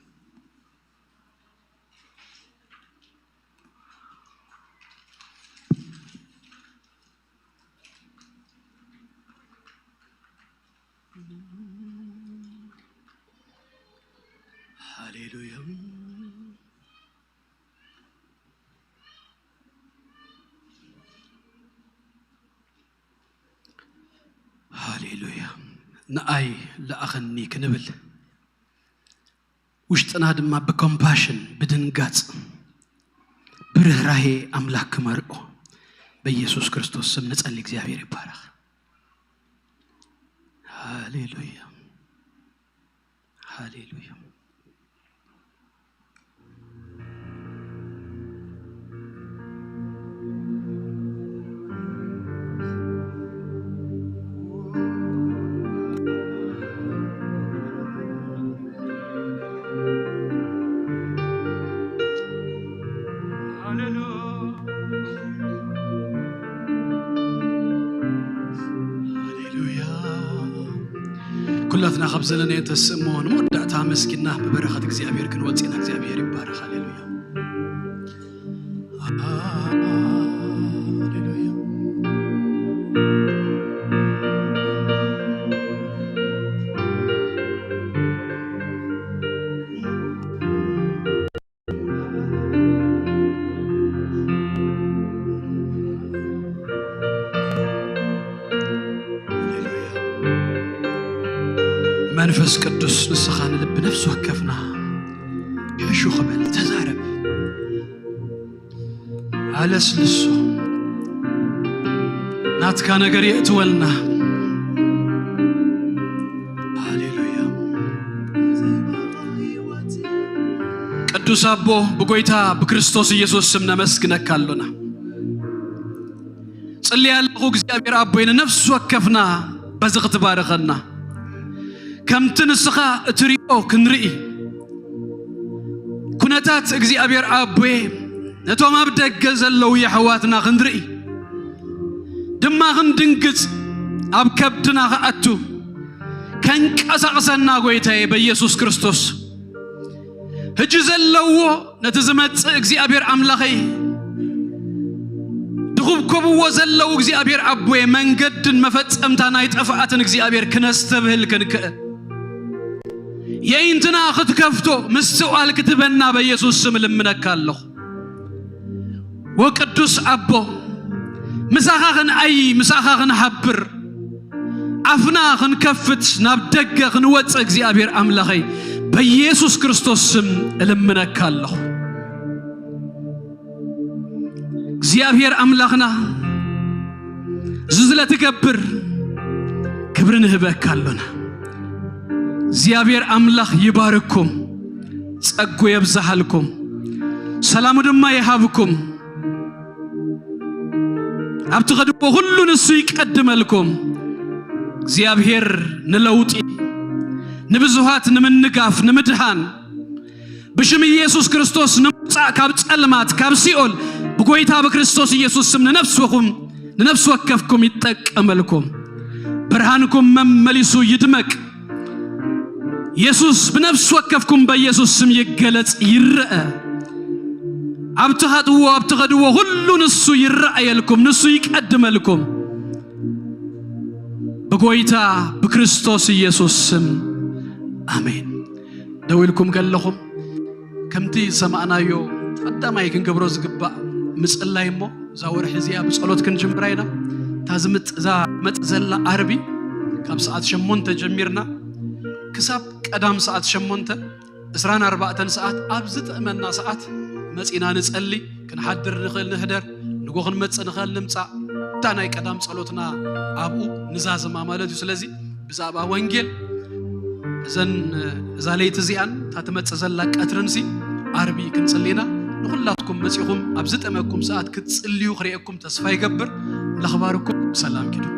ሃሌሉያ ሃሌሉያ ንአይ ለአኸኒ ክንብል ውሽጥና ድማ በኮምፓሽን በድንጋጽ ብርህራሄ አምላክ መርቆ በኢየሱስ ክርስቶስ ስም ንጸልይ እግዚአብሔር ይባረክ ሃሌሉያ ሃሌሉያ كلاتنا خبزلنا يتسمون مودعتا مسكنا ببركة እግዚአብሔር ግን ወጽና እግዚአብሔር ይባረክ ሃሌሉያ መንፈስ ቅዱስ ንስኻን ልብ ነፍስ ወከፍና የሹ ኸበል ተዛረብ አለስልሶ ናትካ ነገር የእትወልና ሃሌሉያ ቅዱስ አቦ በጎይታ በክርስቶስ ኢየሱስ ስም ነመስግነካለና ጸልያለሁ እግዚአብሔር አቦይነ ነፍስ ወከፍና በዝኽት ባረኸና كم تنسخا تريو كنرئي كنتات እግዚአብሔር አቦይ ነቶም አብደገ ዘለው የሐዋትና ክንርኢ ድማኽን ድንግጽ አብ ከብድና ከአቱ ከንቀሳቀሰና ጎይታዬ በኢየሱስ ክርስቶስ ህጅ ዘለው ነተዝመጽ እግዚአብሔር አምላኸይ ድኹብኮብዎ ዘለው እግዚአብሔር አቦይ መንገድን መፈጸምታና ይጠፋአትን እግዚአብሔር ክነስተብህል ክንከ የእንትና ክትከፍቶ ምስዋል ክትበና በኢየሱስ ስም ልምነካለሁ ወቅዱስ አቦ ምሳኻኽን አይ ምሳኻኽን ሐብር አፍናኽን ከፍት ናብደገኽን ወጽ እግዚአብሔር አምላኸይ በኢየሱስ ክርስቶስ ስም ልምነካለሁ እግዚአብሔር አምላኽና ዝዝለትገብር ክብርን ህበካለና እግዚአብሔር አምላኽ ይባርኩም ጸጉ ይብዛሃልኩም ሰላሙ ድማ ይሃብኩም አብትኸድቦ ሁሉን እሱ ይቀድመልኩም እግዚአብሔር ንለውጢ ንብዙሃት ንምንጋፍ ንምድሃን ብሽም ኢየሱስ ክርስቶስ ንሙጽ ምውጻእ ካብ ጸልማት ካብ ሲኦል ብጎይታ በክርስቶስ ኢየሱስ ስም ንነፍስ ወከፍኩም ይጠቀመልኩም ብርሃንኩም መመሊሱ ይድመቅ ኢየሱስ በነፍስ ወከፍኩም በኢየሱስ ስም ይገለጽ ይርአ አብትኸድዎ ሁሉ ንሱ ይራእየልኩም ንሱ ይቀድመልኩም በጎይታ በክርስቶስ ኢየሱስ ስም አሜን ደውልኩም ገለኹም ከምቲ ሰማዕናዮ ቀዳማይ ክንገብሮ ዝግባእ ምጽላይሞ ዛወር ሕዚያ በጸሎት ክንጅምራይና ታዝምጥ ዛ መጥዘላ አርቢ ካብ ሰዓት 8 ጀሚርና ክሳብ ቀዳም ሰዓት 8 24 ሰዓት ኣብዝ ጥመና ሰዓት መጽና ንጸሊ ክንሓድር ንኽእል ንህደር ንጎ ክንመጽእ ንኽእል ንምጻእ ታናይ ቀዳም ጸሎትና ኣብኡ ንዛዝማ ማለት እዩ ስለዚ ብዛዕባ ወንጌል ዘን ዛለይቲ ዚኣን ታትመጽእ ዘላ ቀትርንሲ አርቢ ክንጽሊና ንኹላትኩም መጽኹም ኣብዝ ጥመኩም ሰዓት ክትጽልዩ ክሪአኩም ተስፋ ይገብር ለኽባርኩም ሰላም ኪዱ